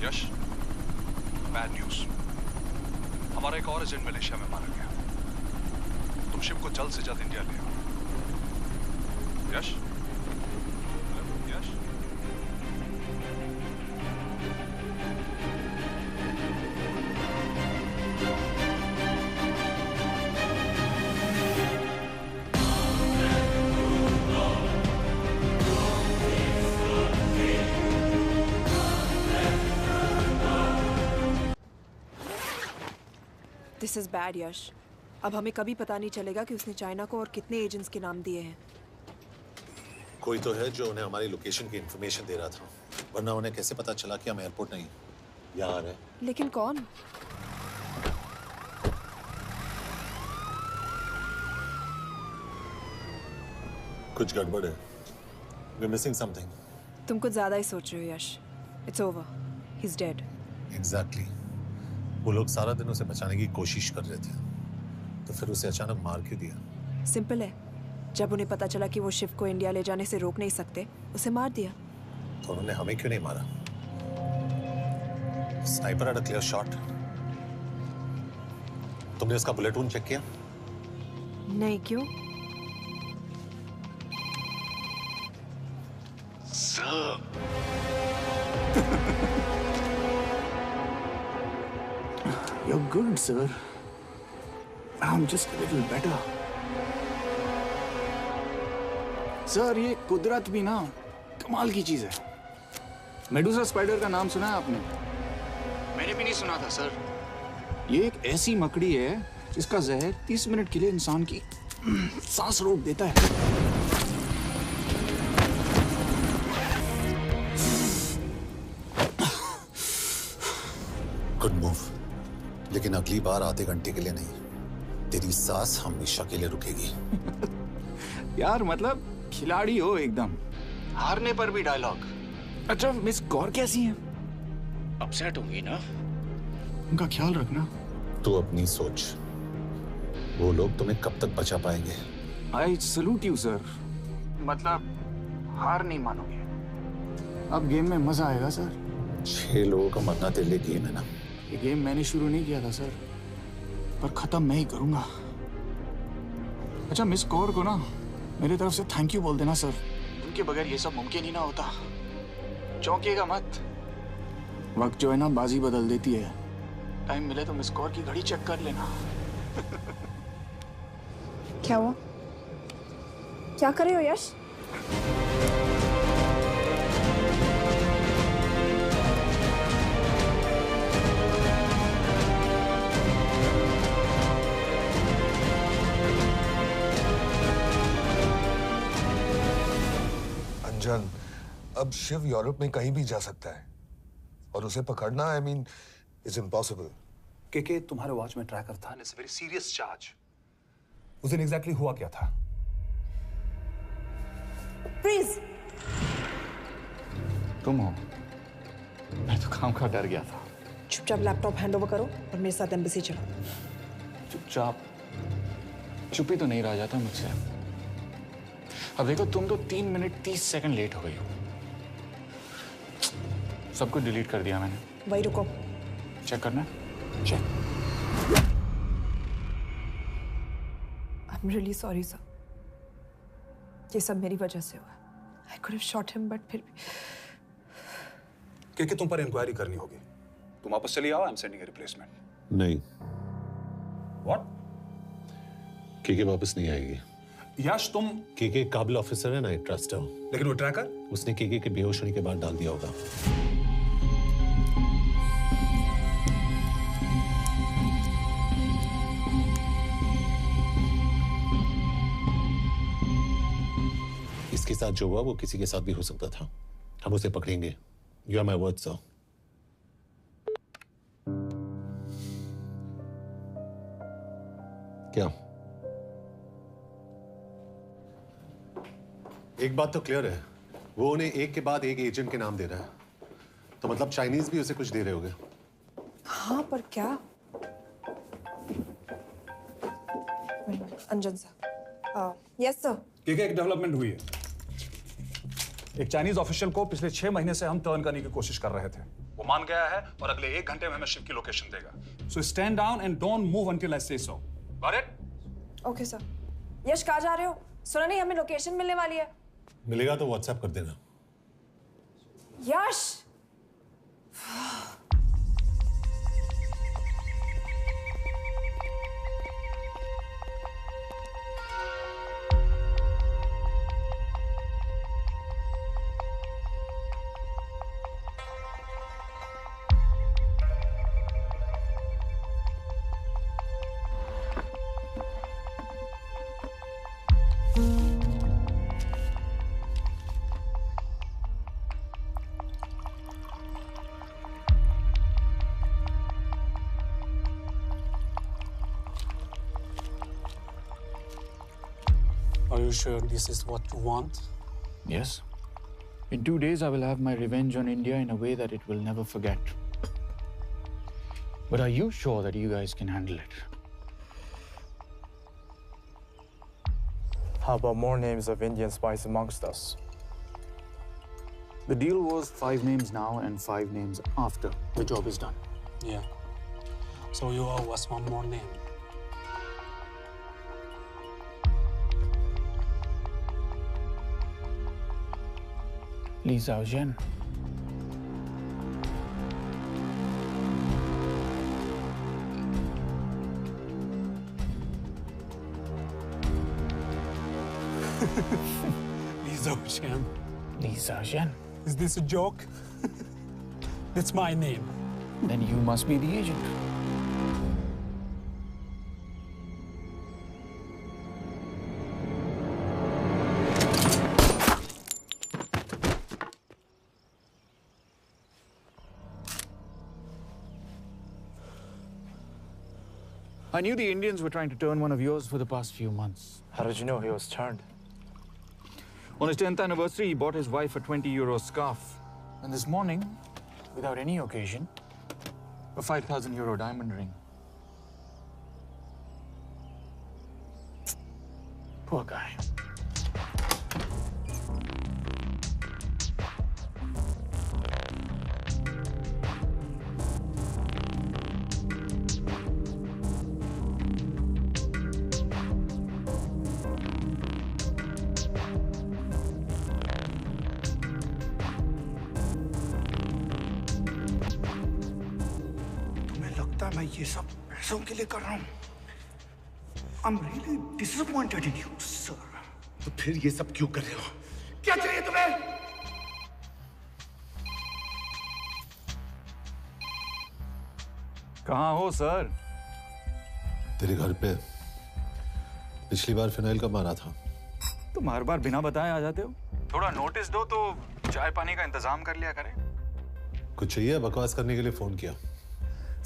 यश, बैड न्यूज। हमारा एक और एजेंट मलेशिया में मारा गया। तुम शिप को जल्द से जल्द इंडिया ले आओ। यश? यश? दिस इज बैड यश। अब हमें कभी पता नहीं चलेगा कि उसने चाइना को और कितने एजेंट्स के नाम दिए हैं। कोई तो है जो उन्हें हमारी लोकेशन की इंफॉर्मेशन दे रहा था, वरना उन्हें कैसे पता चला कि हम एयरपोर्ट नहीं यहाँ आ रहे हैं? लेकिन कौन? कुछ गड़बड़ है। We're missing something. तुम कुछ ज्यादा ही सोच रहे हो यश। It's over. He's dead. Exactly. वो लोग सारा दिन उसे बचाने की कोशिश कर रहे थे, तो फिर उसे अचानक मार क्यों दिया? सिंपल है, जब उन्हें पता चला कि वो शिव को इंडिया ले जाने से रोक नहीं सकते, उसे मार दिया। तो उन्होंने हमें क्यों नहीं मारा? Sniper had a clear shot. तुमने उसका बुलेट वूंड चेक किया? नहीं, क्यों? You're good, sir. I'm just a little better. Sir, ये कुदरत भी ना कमाल की चीज है। मेडुसा स्पाइडर का नाम सुना है आपने? मैंने भी नहीं सुना था सर। ये एक ऐसी मकड़ी है जिसका जहर 30 मिनट के लिए इंसान की सांस रोक देता है। गुड मूव, लेकिन अगली बार आधे घंटे के लिए नहीं, तेरी सांस हमेशा के लिए रुकेगी। यार मतलब खिलाड़ी हो एकदम, हारने पर भी डायलॉग। अच्छा, मिस कौर कैसी हैं? अपसेट होंगी ना? उनका ख्याल रखना। तू अपनी सोच, वो लोग तुम्हें कब तक बचा पाएंगे? I salute you sir. मतलब हार नहीं मानोगे। अब गेम में मजा आएगा सर। 6 लोगों का मरना तेरे लिए गेम है ना? ये गेम मैंने शुरू नहीं किया था सर, पर खत्म मैं ही करूंगा। अच्छा, मिस कौर को ना मेरी तरफ से थैंक यू बोल देना सर। उनके बगैर ये सब मुमकिन ही ना होता। चौंकिएगा मत, वक्त जो है ना बाजी बदल देती है। टाइम मिले तो मिस कौर की घड़ी चेक कर लेना। क्या हुआ? क्या कर रहे हो यश? अंजन, अब शिव यूरोप में कहीं भी जा सकता है और उसे पकड़ना आई मीन इज इम्पॉसिबल। के तुम्हारे वॉच में ट्रैकर था, इट्स वेरी सीरियस चार्ज। उस दिन एग्जैक्टली हुआ क्या था? प्लीज। तुम हो? मैं तो काम का डर गया था। चुपचाप लैपटॉप हैंड ओवर करो और मेरे साथ एम्बेसी चलो। चुपचाप चुप ही तो नहीं रहा जाता मुझसे। अब देखो, तुम तो 3 मिनट 30 सेकंड लेट हो गई हो। सब कुछ डिलीट कर दिया मैंने। वही रुको, चेक करना। Check. I am really sorry sir, ये सब मेरी वजह से हुआ। I could have shot him but फिर भी। के तुम पर इंक्वायरी करनी होगी। तुम वापस चली आओ, I am sending a replacement. नहीं। व्हाट? के वापस नहीं आएगी। यश तुम के काबिल ऑफिसर है ना, आई ट्रस्ट है। लेकिन वो ट्रैकर उसने के बेहोश होने के बाद डाल दिया होगा। इसके साथ जो हुआ वो किसी के साथ भी हो सकता था। हम उसे पकड़ेंगे। You are my word sir. क्या? एक बात तो क्लियर है, वो उन्हें एक के बाद एक एजेंट के नाम दे रहा है, तो मतलब चाइनीज भी उसे कुछ दे रहे होंगे। हाँ, पर क्या? अंजन सर। Yes sir. के एक डेवलपमेंट हुई है। एक चाइनीज ऑफिशियल को पिछले 6 महीने से हम टर्न करने की कोशिश कर रहे थे। वो मान गया है और अगले 1 घंटे में हमें शिव की लोकेशन देगा। So stand down and don't move until I say so. Got it? Okay sir. Yash, कहाँ जा रहे हो? सुना नहीं, हमें लोकेशन मिलने वाली है। मिलेगा तो व्हाट्सएप कर देना। यश! Are you sure this is what you want? Yes. In 2 days, I will have my revenge on India in a way that it will never forget. But are you sure that you guys can handle it? How about more names of Indian spies amongst us? The deal was 5 names now and 5 names after the job is done. Yeah. So you owe us one more name. Li Xiaojian. Li Xiaojian. Li Xiaojian. Is this a joke? That's my name. Then you must be the agent. I knew the Indians were trying to turn one of yours for the past few months. How did you know he was turned? On his 10th anniversary, he bought his wife a 20-euro scarf. And this morning, without any occasion, a 5,000-euro diamond ring. Poor guy. है मैं ये सब पैसों के लिए कर रहा हूँ। I'm really disappointed in you, sir. तो फिर ये सब क्यों कर रहे हो? क्या चाहिए तुम्हें? कहाँ हो सर? तेरे घर पे पिछली बार फिनाइल कब मारा था? तुम हर बार बिना बताए आ जाते हो। थोड़ा नोटिस दो तो चाय पानी का इंतजाम कर लिया करें। कुछ चाहिए? बकवास करने के लिए फोन किया।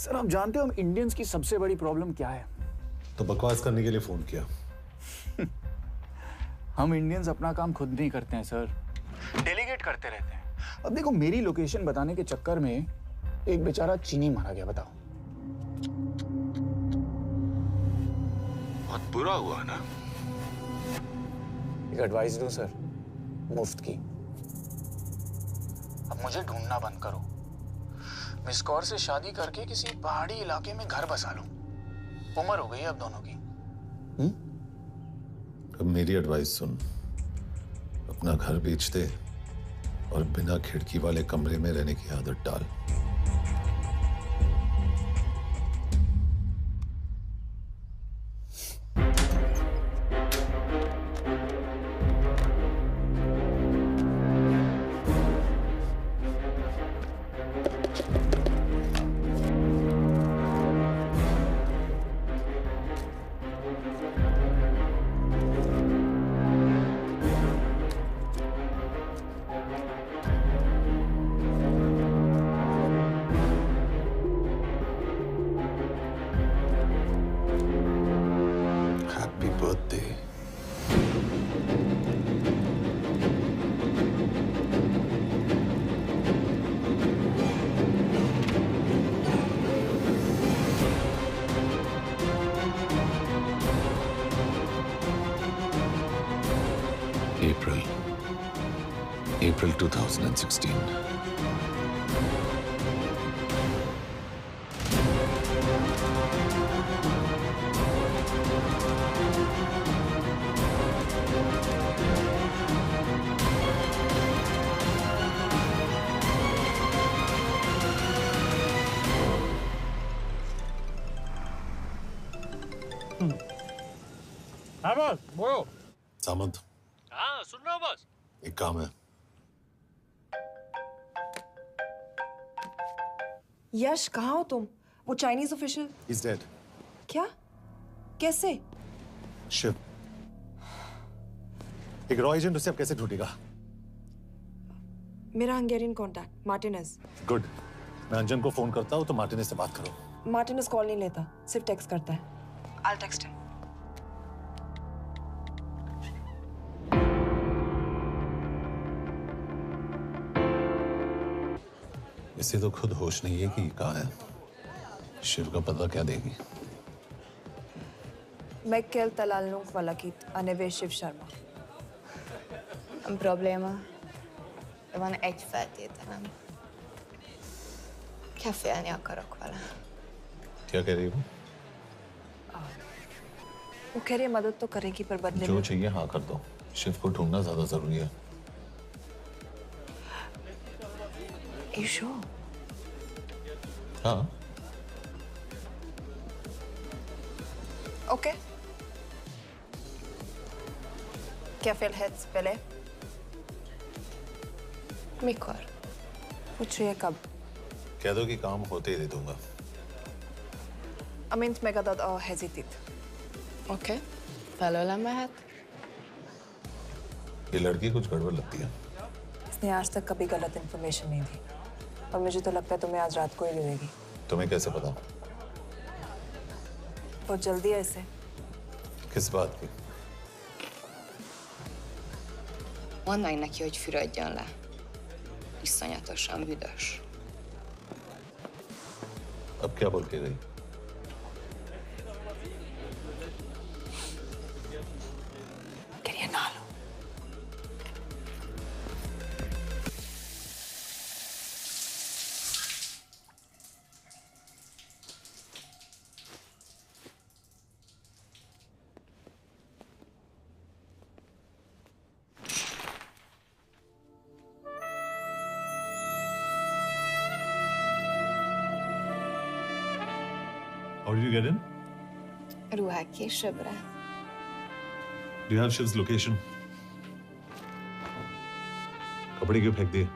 सर आप जानते हो हम इंडियंस की सबसे बड़ी प्रॉब्लम क्या है? तो बकवास करने के लिए फोन किया। हम इंडियंस अपना काम खुद नहीं करते हैं सर, डेलीगेट करते रहते हैं। अब देखो मेरी लोकेशन बताने के चक्कर में एक बेचारा चीनी मारा गया, बताओ। बहुत बुरा हुआ ना। एक एडवाइस दो सर, मुफ्त की। अब मुझे ढूंढना बंद करो। मिस कौर से शादी करके किसी पहाड़ी इलाके में घर बसा लो। उम्र हो गई है अब दोनों की। अब मेरी एडवाइस सुन, अपना घर बेच दे और बिना खिड़की वाले कमरे में रहने की आदत डाल। April 2016. हाँ बॉस, बोलो। सामंत, हाँ सुन रहा हूँ बॉस। एक काम है। यश कहाँ हो तुम? वो चाइनीज ऑफिशियल। He's dead. क्या? कैसे? शिव, एक रॉ एजेंट उसे अब कैसे ढूंढेगा? मेरा हंगेरियन कॉन्टैक्ट मार्टिनेज। गुड, मैं अंजन को फोन करता हूँ तो मार्टिनेज से बात करो। मार्टिनेज कॉल नहीं लेता, सिर्फ टेक्स्ट करता है। I'll text him. इसे तो खुद होश नहीं है कि कहाँ है। शिव का पता क्या देगी? Meg kell találnunk valakit, a neve Shiv Sharma. Probléma. Van egy feltételem. Kefélni akarok vele. क्या कह रही है वो? वो कह रही है मदद तो करेगी पर बदले जो में। चाहिए हाँ कर दो। शिव को ढूंढना ज्यादा जरूरी है। You sure? हाँ। Okay. क्या félhetsz vele? Mikor? पूछ रही है कब? कह दो कि काम होते ही दे दूंगा। Amint megadod a hezitit. Oké. Felőlem mehet? ये लड़की कुछ गड़बड़ लगती है। इसने आज तक कभी गलत इन्फॉर्मेशन नहीं दी और मुझे तो लगता है तुम्हें आज रात को ही दे देगी। तुम्हें कैसे पता? बहुत जल्दी है इसे। किस बात की? Mondd meg neki, hogy fürödjön le. Iszonyatosan büdös. अब क्या बोल के गई? Quería nalo. How did you get in? Ruhák későbbre. Do you have Shiv's location? कपड़े क्यों फेंक दिए?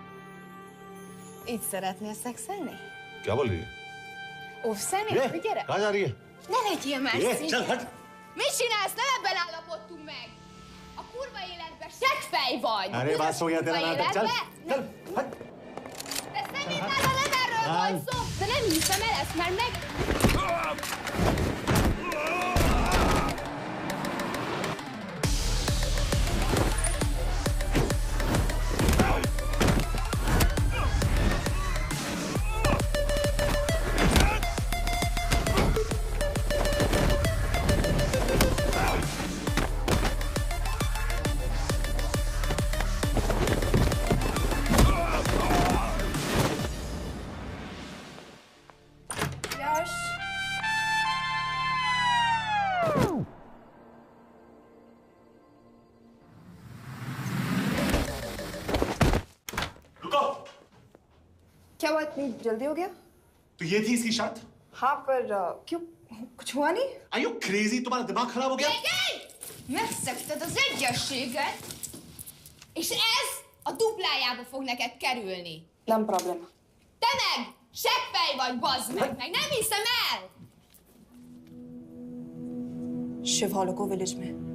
Így szeretnél szexelni? क्या बोल रही है? Óvszerni? ये, Gyere! कहाँ जा रही है? Ne legyél messzi! ये, चल हट! Mit csinálsz? Nem ebben állapodtunk meg! A kurva életben seggfej vagy! अरे बात हो गया तेरा नाटक, चल! चल! हट! De szerintem nem erről van szó! De nem hiszem el ezt, mert meg... Yash! रुको! क्या हुआ, इतनी जल्दी हो गया? तो ये थी इसकी शर्त? हाँ, पर क्यों? कुछ हुआ नहीं? Are you crazy? तुम्हारा दिमाग खराब हो गया? Megszegted az egyességet, és ez a duplájába fog neked kerülni. Nem probléma. Te meg! Seggfej vagy, bazd meg! Nem hiszem el! Shiv हॉलोको विलेज में।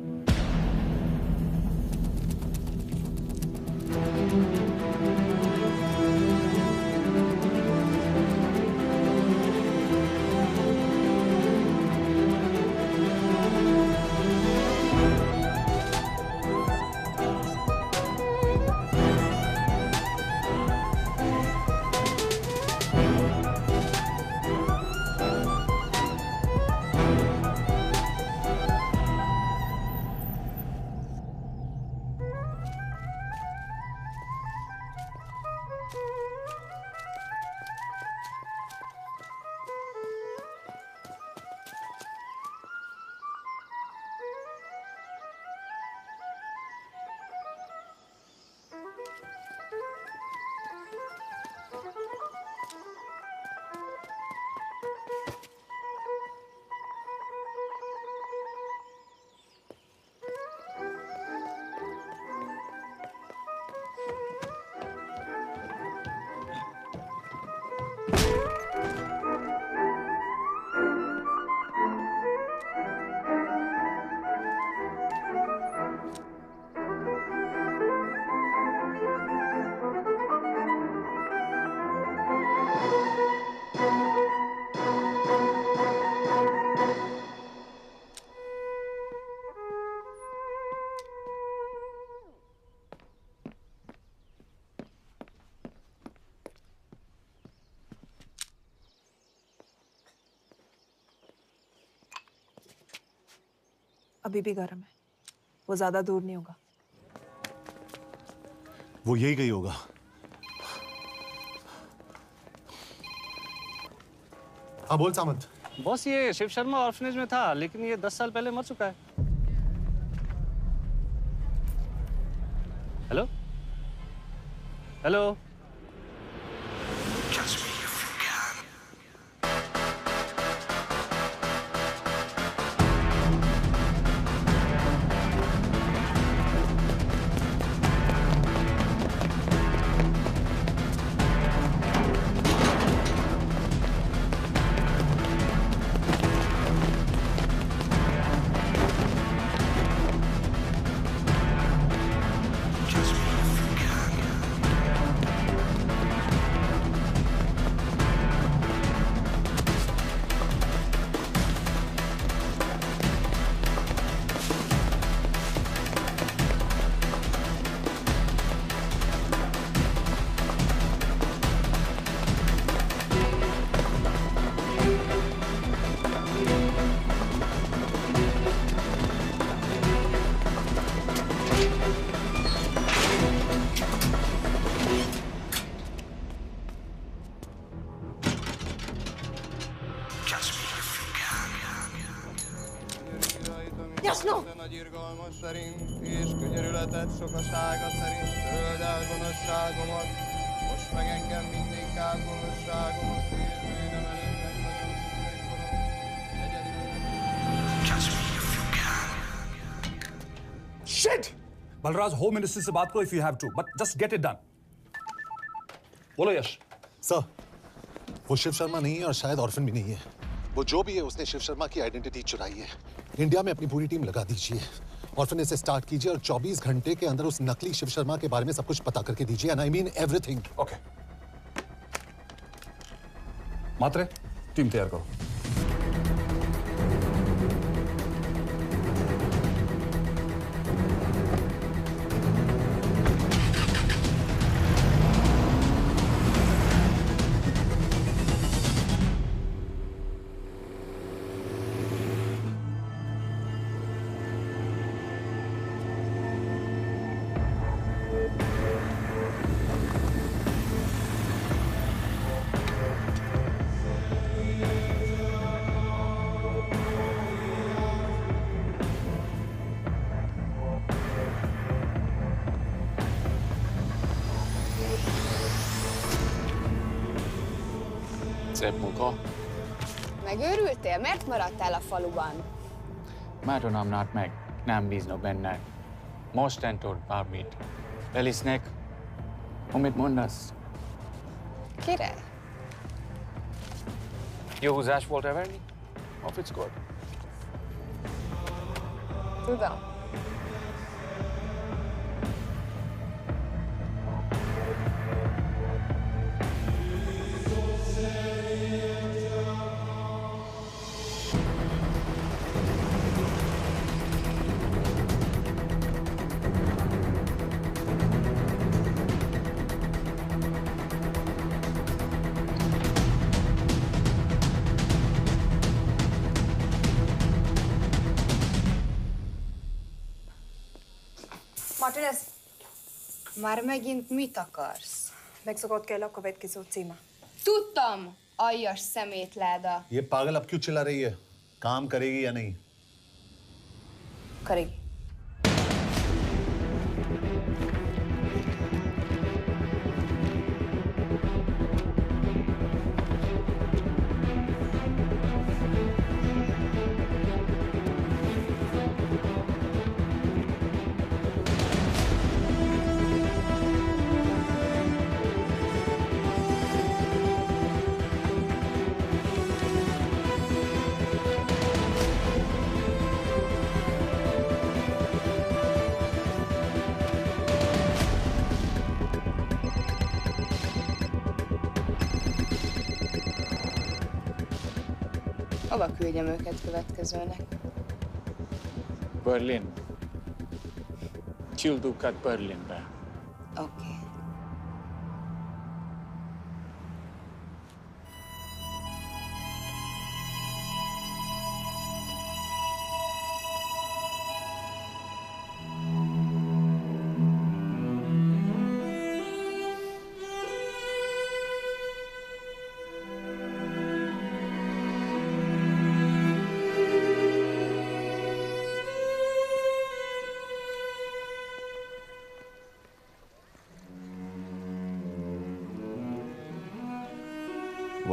अभी भी गर्म है, वो ज्यादा दूर नहीं होगा। वो यही गई होगा। हाँ बोल सामंत। बॉस ये शिव शर्मा ऑर्फनेज में था, लेकिन ये 10 साल पहले मर चुका है। Hello hello Jasno! Nagy irgalmas szerint és könyörületet sokasága szerint töröld el gonoszságomat, most meg engem mindinkább gonoszságomat, és bűnöm előtted nagyon Shit! Balraj, home minister से बात करो if you have to, but just get it done. बोलो यश। Sir, वो शिव शर्मा नहीं है और शायद orphan भी नहीं है। वो जो भी है उसने शिव शर्मा की आइडेंटिटी चुराई है। इंडिया में अपनी पूरी टीम लगा दीजिए। ऑर्फन से स्टार्ट कीजिए और 24 घंटे के अंदर उस नकली शिव शर्मा के बारे में सब कुछ पता करके दीजिए। And I mean everything. Okay. Matre, team तैयार करो। Szép munka. Megőrültél? Miért maradtál a faluban? Mátonom nát meg, nem bíznak benned. Mostantól bármit. Elisnek, amit mondasz. Király? Jó húzás volt everni? A fickód? Tudom. Martinez, Már megint mit akarsz? megszokott kell a következő címe. Tudtam, aljas szemétláda. ये पागल अब क्यों चिल्ला रही है? काम करेगी या नहीं? करेगी। Hova küldjem őket következőnek? Berlin. Küldőket Berlinbe. Oké.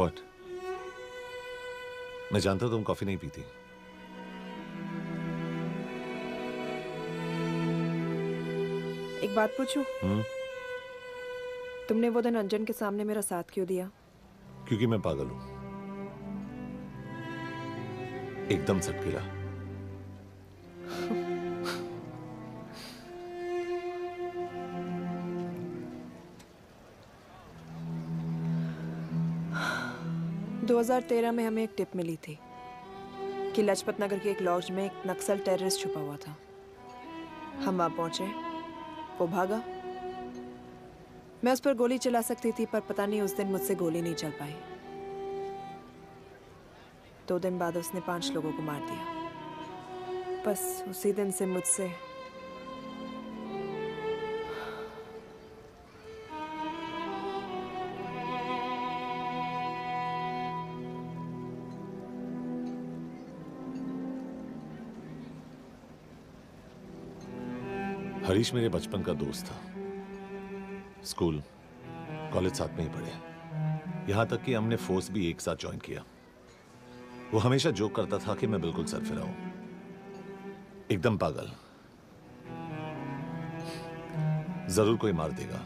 What? मैं जानता हूं तुम कॉफी नहीं पीती। एक बात पूछूं? तुमने वो दिन अंजन के सामने मेरा साथ क्यों दिया? क्योंकि मैं पागल हूं, एकदम सटकेला। दो 2013 में हमें एक टिप मिली थी कि लाजपत नगर के एक लॉज में एक नक्सल टेररिस्ट छुपा हुआ था। हम वहां पहुंचे, वो भागा। मैं उस पर गोली चला सकती थी, पर पता नहीं उस दिन मुझसे गोली नहीं चल पाई। 2 दिन बाद उसने 5 लोगों को मार दिया। बस उसी दिन से मुझसे हरीश मेरे बचपन का दोस्त था। स्कूल, कॉलेज साथ में ही पढ़े। यहां तक कि हमने फोर्स भी एक साथ ज्वाइन किया। वो हमेशा जोक करता था कि मैं बिल्कुल सरफिरा हूं, एकदम पागल। जरूर कोई मार देगा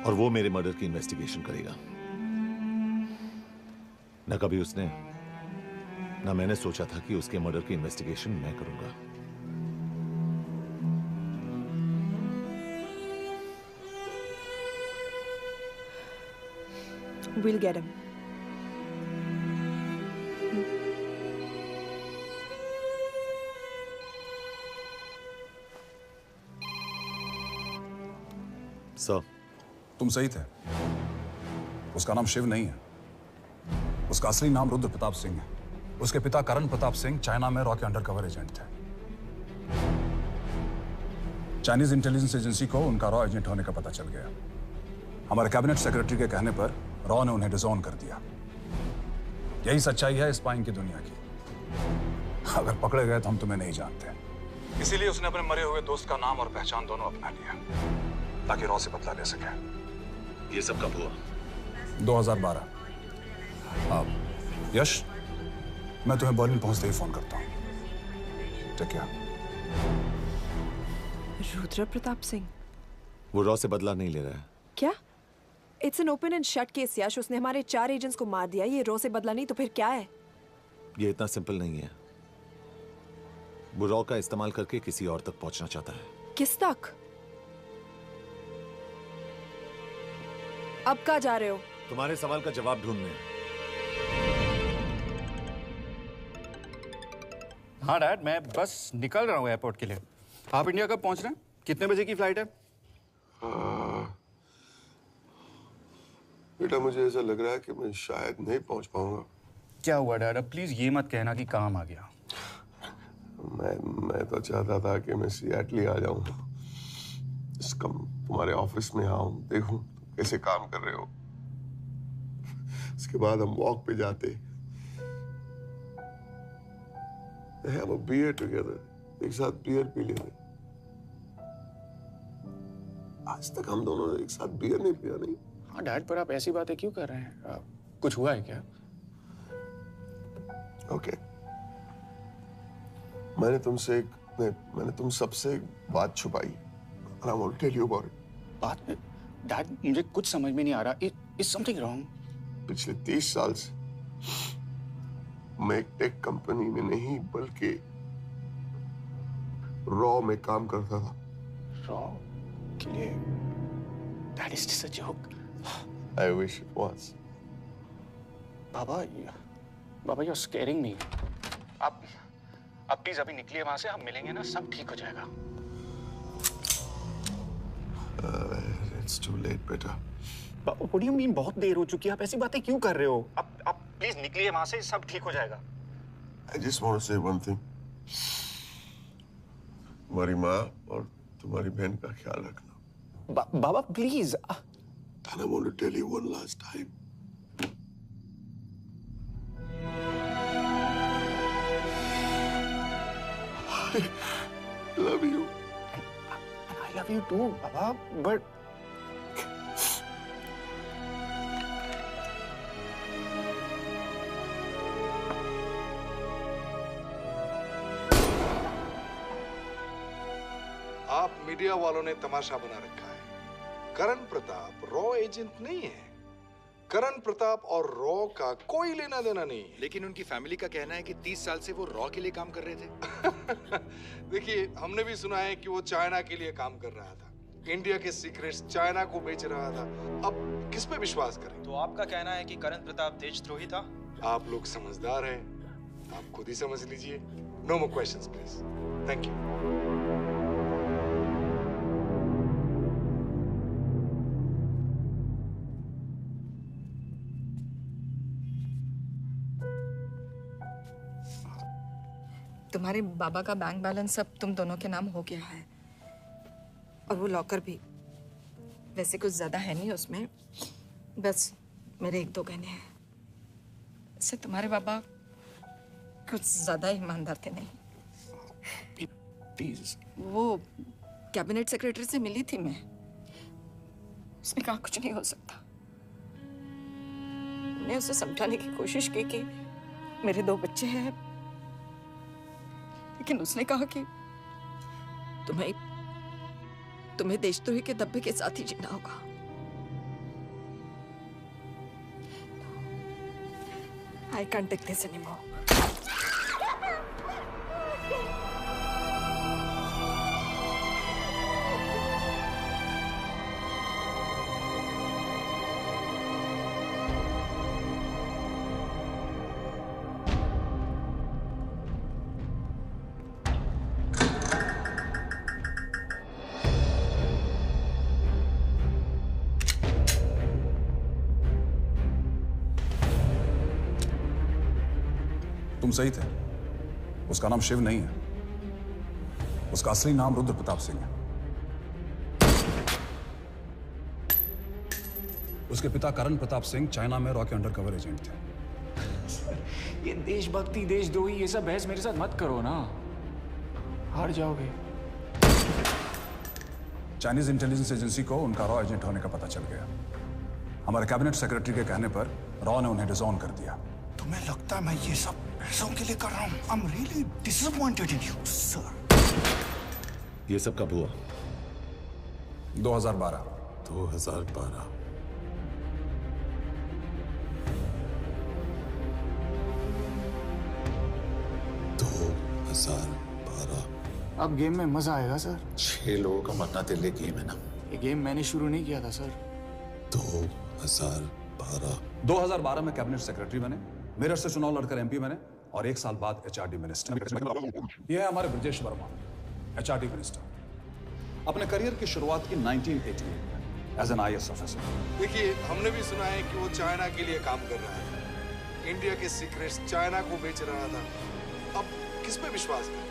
और वो मेरे मर्डर की इन्वेस्टिगेशन करेगा। न कभी उसने न मैंने सोचा था कि उसके मर्डर की इन्वेस्टिगेशन मैं करूंगा। We'll get him. सर, तुम सही थे। उसका नाम शिव नहीं है। उसका असली नाम रुद्र प्रताप सिंह है। उसके पिता करण प्रताप सिंह चाइना में रॉ के अंडरकवर एजेंट थे। चाइनीज इंटेलिजेंस एजेंसी को उनका रॉ एजेंट होने का पता चल गया। हमारे कैबिनेट सेक्रेटरी के कहने पर रॉ ने उन्हें डिसऑन कर दिया। यही सच्चाई है स्पाइंग की दुनिया की। अगर पकड़े गए तो हम तुम्हें नहीं जानते, इसीलिए उसने अपने मरे हुए दोस्त का नाम और पहचान दोनों अपना लिया ताकि रॉ से बदला ले सके। ये सब कब हुआ? 2012। अब यश, मैं तुम्हें बर्लिन पहुंचते ही फोन करता हूँ। ठीक है। रुद्र प्रताप सिंह वो रॉ से बदला नहीं ले रहा है। क्या? It's an open and shut case Yash. उसने हमारे 4 एजेंट्स को मार दिया। ये रॉ से बदला नहीं तो फिर क्या है? ये इतना सिंपल नहीं है। वो रॉ का इस्तेमाल करके किसी और तक पहुंचना चाहता है। किस तक? अब कहाँ जा रहे हो? तुम्हारे सवाल का जवाब ढूंढने। हाँ डैड, मैं बस निकल रहा हूँ एयरपोर्ट के लिए। आप इंडिया कब पहुंच रहे हैं? कितने बजे की फ्लाइट है? बेटा, मुझे ऐसा लग रहा है कि मैं शायद नहीं पहुंच पाऊंगा। क्या हुआ डैड? अब प्लीज ये मत कहना कि काम आ गया। मैं तो चाहता था कि मैं सिएटल आ जाऊं, तुम्हारे ऑफिस में आऊं, देखूं कैसे काम कर रहे हो। उसके बाद हम वॉक पे जाते, have a beer together, एक साथ बियर पी लेते। आज तक हम दोनों ने एक साथ बियर नहीं पिया। नहीं। हाँ डैड, पर आप ऐसी बातें क्यों कर रहे हैं? कुछ हुआ है क्या? ओके। मैंने तुम सबसे एक बात छुपाई। And I want to tell you about it. बात में डैड, मुझे कुछ समझ में नहीं आ रहा। Is something wrong? पिछले 30 साल से मैं एक टेक कंपनी में नहीं बल्कि रॉ में काम करता था। रॉ के लिए? That is just a joke. I wish it was. Baba, you're scaring me. आप प्लीज अभी निकलिए वहां से। हम मिलेंगे ना, सब ठीक हो जाएगा। It's too late, बेटा। What do you mean बहुत देर हो चुकी है? आप ऐसी बातें क्यों कर रहे हो? आप प्लीज निकलिए वहां से, सब ठीक हो जाएगा। I just want to say one thing. तुम्हारी माँ और तुम्हारी बहन का ख्याल रखना। बाबा please. And I want to tell you one last time. I love you. I love you too, Baba, but आप मीडिया वालों ने तमाशा बना रखा है। करण प्रताप रॉ एजेंट नहीं है। करण प्रताप और रॉ का कोई लेना देना नहीं है। लेकिन उनकी फैमिली का कहना है कि 30 साल से वो रॉ के लिए काम कर रहे थे। देखिए, हमने भी सुना है कि वो चाइना के लिए काम कर रहा था, इंडिया के सीक्रेट्स चाइना को बेच रहा था। अब किस पे विश्वास करें? तो आपका कहना है कि करण प्रताप देशद्रोही था? आप लोग समझदार हैं, आप खुद ही समझ लीजिए। No more questions please. Thank you. तुम्हारे बाबा का बैंक बैलेंस अब तुम दोनों के नाम हो गया है, और वो लॉकर भी। वैसे कुछ ज्यादा है नहीं उसमें, बस मेरे 1-2 गहने हैं। वैसे तुम्हारे बाबा कुछ ज्यादा ईमानदार थे नहीं। प्लीज। वो कैबिनेट सेक्रेटरी से मिली थी मैं, उसने कहा कुछ नहीं हो सकता। मैंने उसे समझाने की कोशिश की कि मेरे 2 बच्चे हैं, लेकिन उसने कहा कि तुम्हें तुम्हें देशद्रोही के धब्बे के साथ ही जीना होगा। I can't take this anymore. तुम सही थे। उसका नाम शिव नहीं है, उसका असली नाम रुद्र प्रताप सिंह है। उसके पिता करण प्रताप सिंह चाइना में रॉ के अंडरकवर एजेंट थे। ये देशभक्ति देशद्रोही ये सब बहस मेरे साथ मत करो ना, हार जाओगे। चाइनीज इंटेलिजेंस एजेंसी को उनका रॉ एजेंट होने का पता चल गया। हमारे कैबिनेट सेक्रेटरी के कहने पर रॉ ने उन्हें डिसऑन कर दिया। तुम्हें लगता है मैं ये सब पैसों के लिए कर रहा हूँ? I'm really disappointed in you, sir. ये सब कब हुआ? 2012। 2012। अब गेम में मजा आएगा सर। 6 लोगों का मरना तेरे लिए गेम है ना? ये गेम मैंने शुरू नहीं किया था सर। 2012 में कैबिनेट सेक्रेटरी बने, मेरठ से चुनाव लड़कर एमपी बने और 1 साल बाद एचआरडी मिनिस्टर। यह है हमारे ब्रजेश वर्मा, एचआरडी मिनिस्टर। अपने करियर की शुरुआत की 1988 में एज एन IAS ऑफिसर। देखिए, हमने भी सुना है कि वो चाइना के लिए काम कर रहा है, इंडिया के सीक्रेट्स चाइना को बेच रहा था। अब किस पे विश्वास है?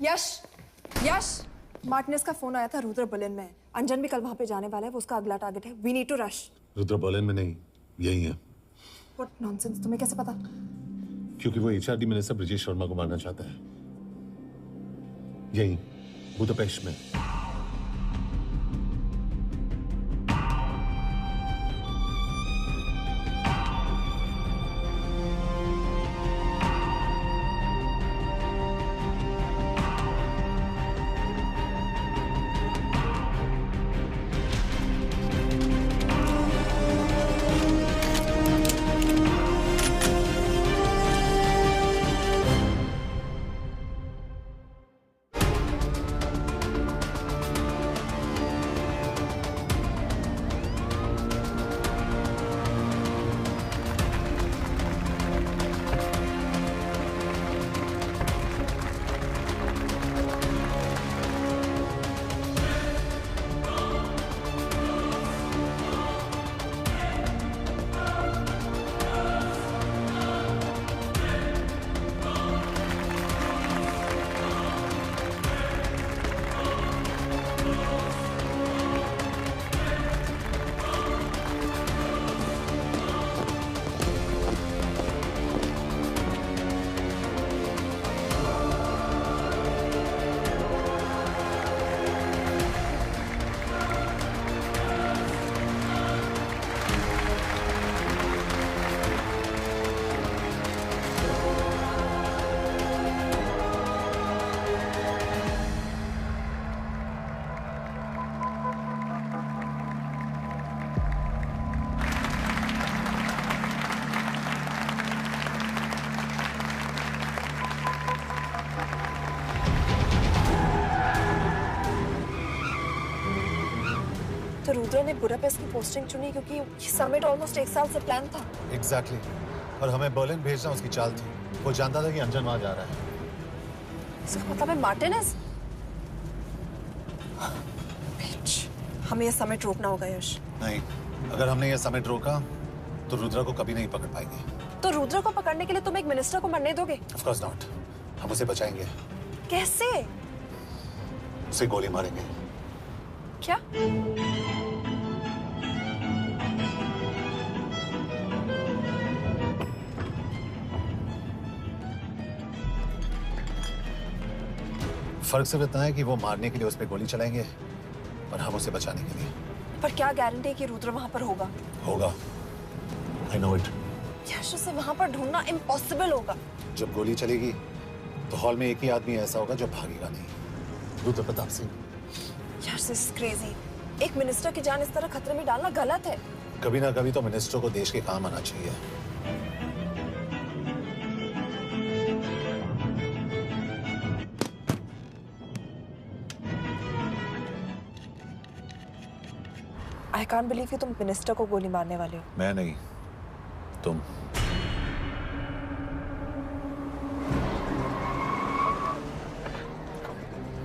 यश, मार्टिनेज का फोन आया था रुद्र बर्लिन में। अंजन भी कल वहां पे जाने वाला है, वो उसका अगला टारगेट है। We need to rush. Rudra Berlin में नहीं, यही है। व्हाट नॉनसेंस, तुम्हें कैसे पता? क्योंकि वो एचआरडी मिनिस्टर ब्रजेश शर्मा को मारना चाहता है, यही बुदापेस्ट में। तो रुद्र ने बुडापेस्ट की पोस्टिंग चुनी क्योंकि ये समिट ऑलमोस्ट 1 साल से प्लान था। एग्जैक्टली। और हमें बर्लिन भेजना उसकी चाल थी। वो जानता था कि अंजन वहां जा रहा है। इसका मतलब है मार्टिनेज? हमें ये समिट रोकना होगा यश। नहीं, अगर हमने ये समिट रोका तो रुद्र को कभी नहीं पकड़ पाएंगे। तो रुद्र को पकड़ने के लिए तुम एक मिनिस्टर को मरने दोगे? Of course not. हम उसे बचाएंगे। कैसे? उसे गोली मारेंगे। क्या? फर्क सिर्फ इतना है कि वो मारने के लिए उस पर गोली चलाएंगे और हम उसे बचाने के लिए। पर क्या गारंटी है कि रुद्र वहां पर होगा? होगा। I know it. यश, उसे वहां पर ढूंढना इम्पॉसिबल होगा। जब गोली चलेगी तो हॉल में एक ही आदमी ऐसा होगा जो भागेगा नहीं। रुद्र प्रताप सिंह। यश, दिस इज क्रेजी। एक मिनिस्टर की जान इस तरह खतरे में डालना गलत है। कभी ना कभी तो मिनिस्टर को देश के काम आना चाहिए। आई कांट बिलीव कि तुम मिनिस्टर को गोली मारने वाले हो। मैं नहीं, तुम।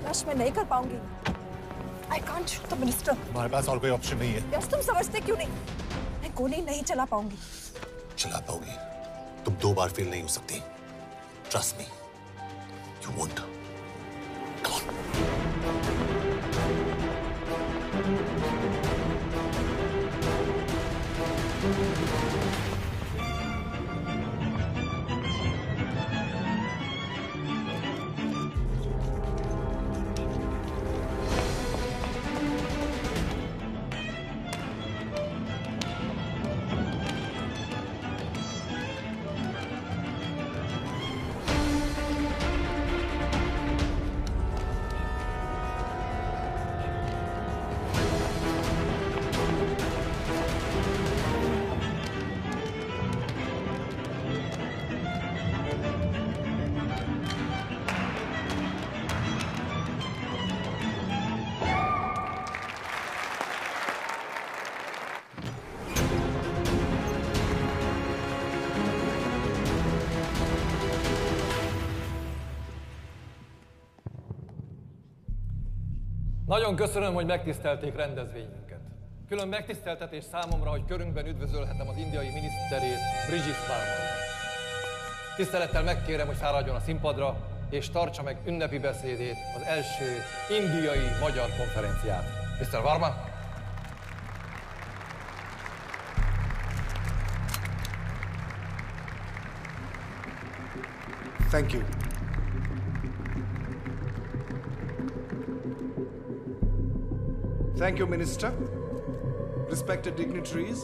यश, मैं नहीं कर पाऊंगी। I can't shoot the minister. हमारे पास और कोई ऑप्शन नहीं है। यश, तुम समझते क्यों नहीं? मैं गोली नहीं चला पाऊंगी। चला पाओगी। तुम 2 बार फेल नहीं हो सकती। Trust me, you won't. Come on. Nagyon köszönöm, hogy megtisztelték rendezvényünket. Külön megtiszteltetés számomra, hogy körünkben üdvözölhetem az indiai miniszterét, Brigitte Parmar. Tisztelettel megkérem, hogy fáradjon a színpadra, és tartsa meg ünnepi beszédét az első indiai-magyar konferenciát. Mr. Varma? Thank you. Thank you, Minister. Respected dignitaries,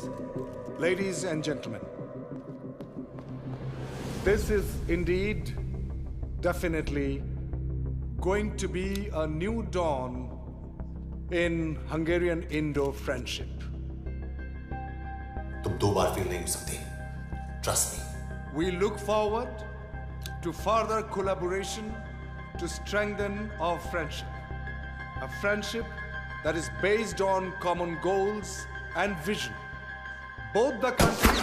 ladies and gentlemen. This is indeed, definitely, going to be a new dawn in Hungarian-Indo friendship. तुम 2 बार fail नहीं हो सकते। Trust me. We look forward to further collaboration to strengthen our friendship. A friendship that is based on common goals and vision. Both the countries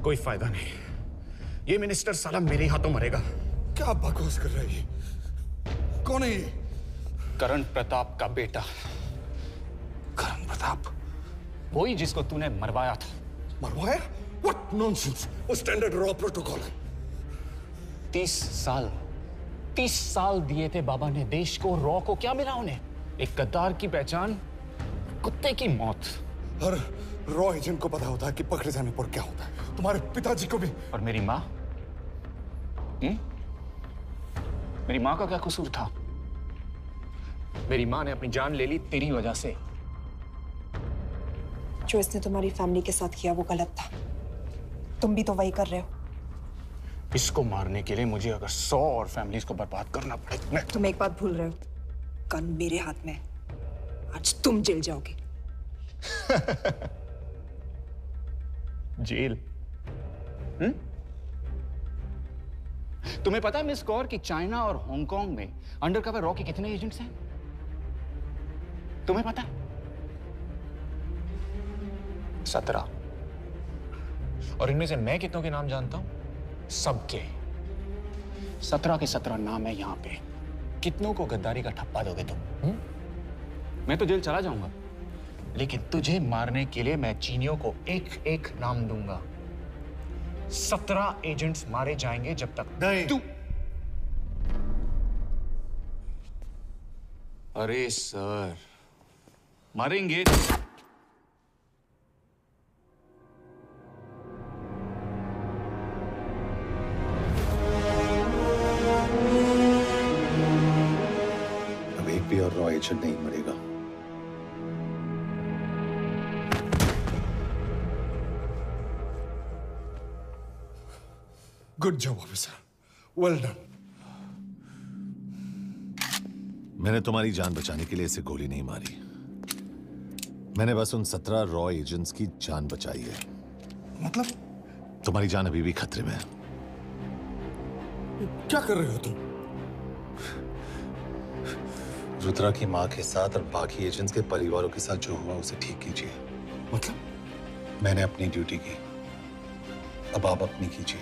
कोई फायदा नहीं। ये minister साला मेरे हाथों मरेगा। क्या बकवास कर रहा है ये? कौन है ये? करण प्रताप का बेटा। करण प्रताप? वही जिसको तूने मरवाया था। मरवाया? What nonsense! वो स्टैंडर्ड रॉ प्रोटोकॉल है। 30 साल दिए थे बाबा ने देश को। रॉ को क्या मिला उन्हें? एक गद्दार की पहचान, कुत्ते की मौत। हर रॉ एजेंट को पता होता है कि पकड़े जाने पर क्या होता है। तुम्हारे पिताजी को भी। और मेरी माँ? मेरी माँ का क्या कसूर था? मेरी माँ ने अपनी जान ले ली तेरी वजह से। जो इसने तुम्हारी फैमिली के साथ किया वो गलत था। तुम भी तो वही कर रहे हो। इसको मारने के लिए मुझे अगर 100 और फैमिलीज को बर्बाद करना पड़े। तुम एक बात भूल रहे हो, गन मेरे हाथ में। आज तुम जेल जाओगे। जेल? तुम्हें पता है मिस कौर कि चाइना और हांगकांग में अंडरकवर रॉ के कितने एजेंट्स हैं? तुम्हें पता है? 17। और इनमें से मैं कितनों के नाम जानता हूं? सबके। 17 के 17 नाम है यहां पे। कितनों को गद्दारी का ठप्पा दोगे तुम? मैं तो जेल चला जाऊंगा, लेकिन तुझे मारने के लिए मैं चीनियों को एक एक नाम दूंगा। 17 एजेंट्स मारे जाएंगे जब तक नहीं। तू। अरे सर, मारेंगे। अब एक भी और रॉ एजेंट नहीं मरेगा। Good job officer, well done. मैंने तुम्हारी जान बचाने के लिए इसे गोली नहीं मारी। मैंने बस उन 17 रॉ एजेंट्स की जान बचाई है। मतलब? तुम्हारी जान अभी भी खतरे में है। क्या कर रहे हो तुम? रुद्रा की मां के साथ और बाकी एजेंट्स के परिवारों के साथ जो हुआ उसे ठीक कीजिए। मतलब? मैंने अपनी ड्यूटी की, अब आप अपनी कीजिए।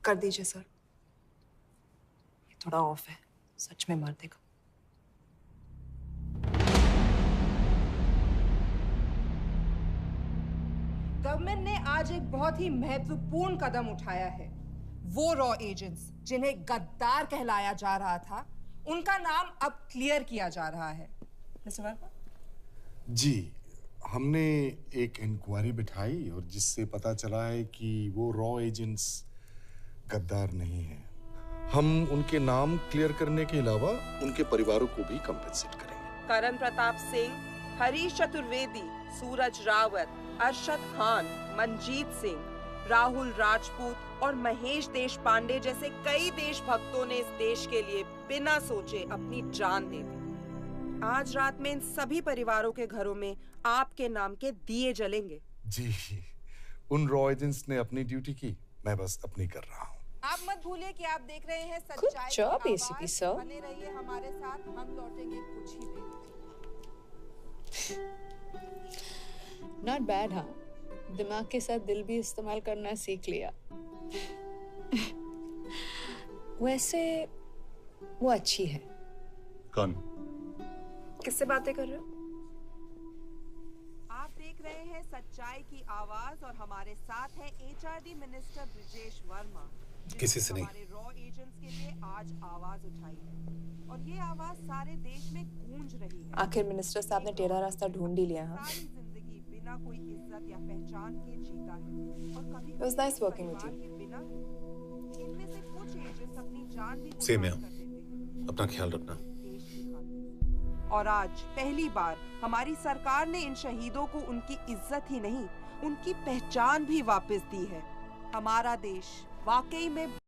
कर दीजिए सर। ये थोड़ा ऑफ है, सच में मार देगा। गवर्नमेंट ने आज एक बहुत ही महत्वपूर्ण कदम उठाया है। वो रॉ एजेंट्स जिन्हें गद्दार कहलाया जा रहा था, उनका नाम अब क्लियर किया जा रहा है। मिस्टर वर्मा? जी, हमने एक इंक्वायरी बिठाई और जिससे पता चला है कि वो रॉ एजेंट्स गद्दार नहीं है। हम उनके नाम क्लियर करने के अलावा उनके परिवारों को भी कंपेंसेट करेंगे। करण प्रताप सिंह, हरीश चतुर्वेदी, सूरज रावत, अरशद खान, मनजीत सिंह, राहुल राजपूत और महेश देशपांडे जैसे कई देशभक्तों ने इस देश के लिए बिना सोचे अपनी जान दे दी। आज रात में इन सभी परिवारों के घरों में आपके नाम के दिए जलेंगे। जी, उन रॉ एजेंट्स ने अपनी ड्यूटी की, मैं बस अपनी कर रहा हूँ। आप मत भूलिए कि आप देख रहे हैं सच्चाई की job, आवाज। ACP sir. बने रहिए हमारे साथ, हम लौटेंगे कुछ ही देर में। Not bad. हाँ, दिमाग के साथ दिल भी इस्तेमाल करना सीख लिया। वैसे वो अच्छी है। कौन? किससे बातें कर रहे हो? आप देख रहे हैं सच्चाई की आवाज और हमारे साथ है एचआरडी मिनिस्टर ब्रिजेश वर्मा। किसी से नहीं। हमारे रॉ एजेंट्स के लिए आज आवाज उठाई है और ये आवाज सारे देश में गूंज रही है। आखिर मिनिस्टर साहब ने टेढ़ा रास्ता ढूंढ ही लिया। हाँ, सारी जिंदगी बिना कोई इज्जत या पहचान के जीता है और कभी It was nice working with you. बिना इनमें से कुछ एजेंट्स अपनी जान भी सेम है। कुर्बान कर देते हैं अपना ख्याल रखना। देश की खातिर। और आज पहली बार हमारी सरकार ने इन शहीदों को उनकी इज्जत ही नहीं, उनकी पहचान भी वापस दी है। हमारा देश वाकई में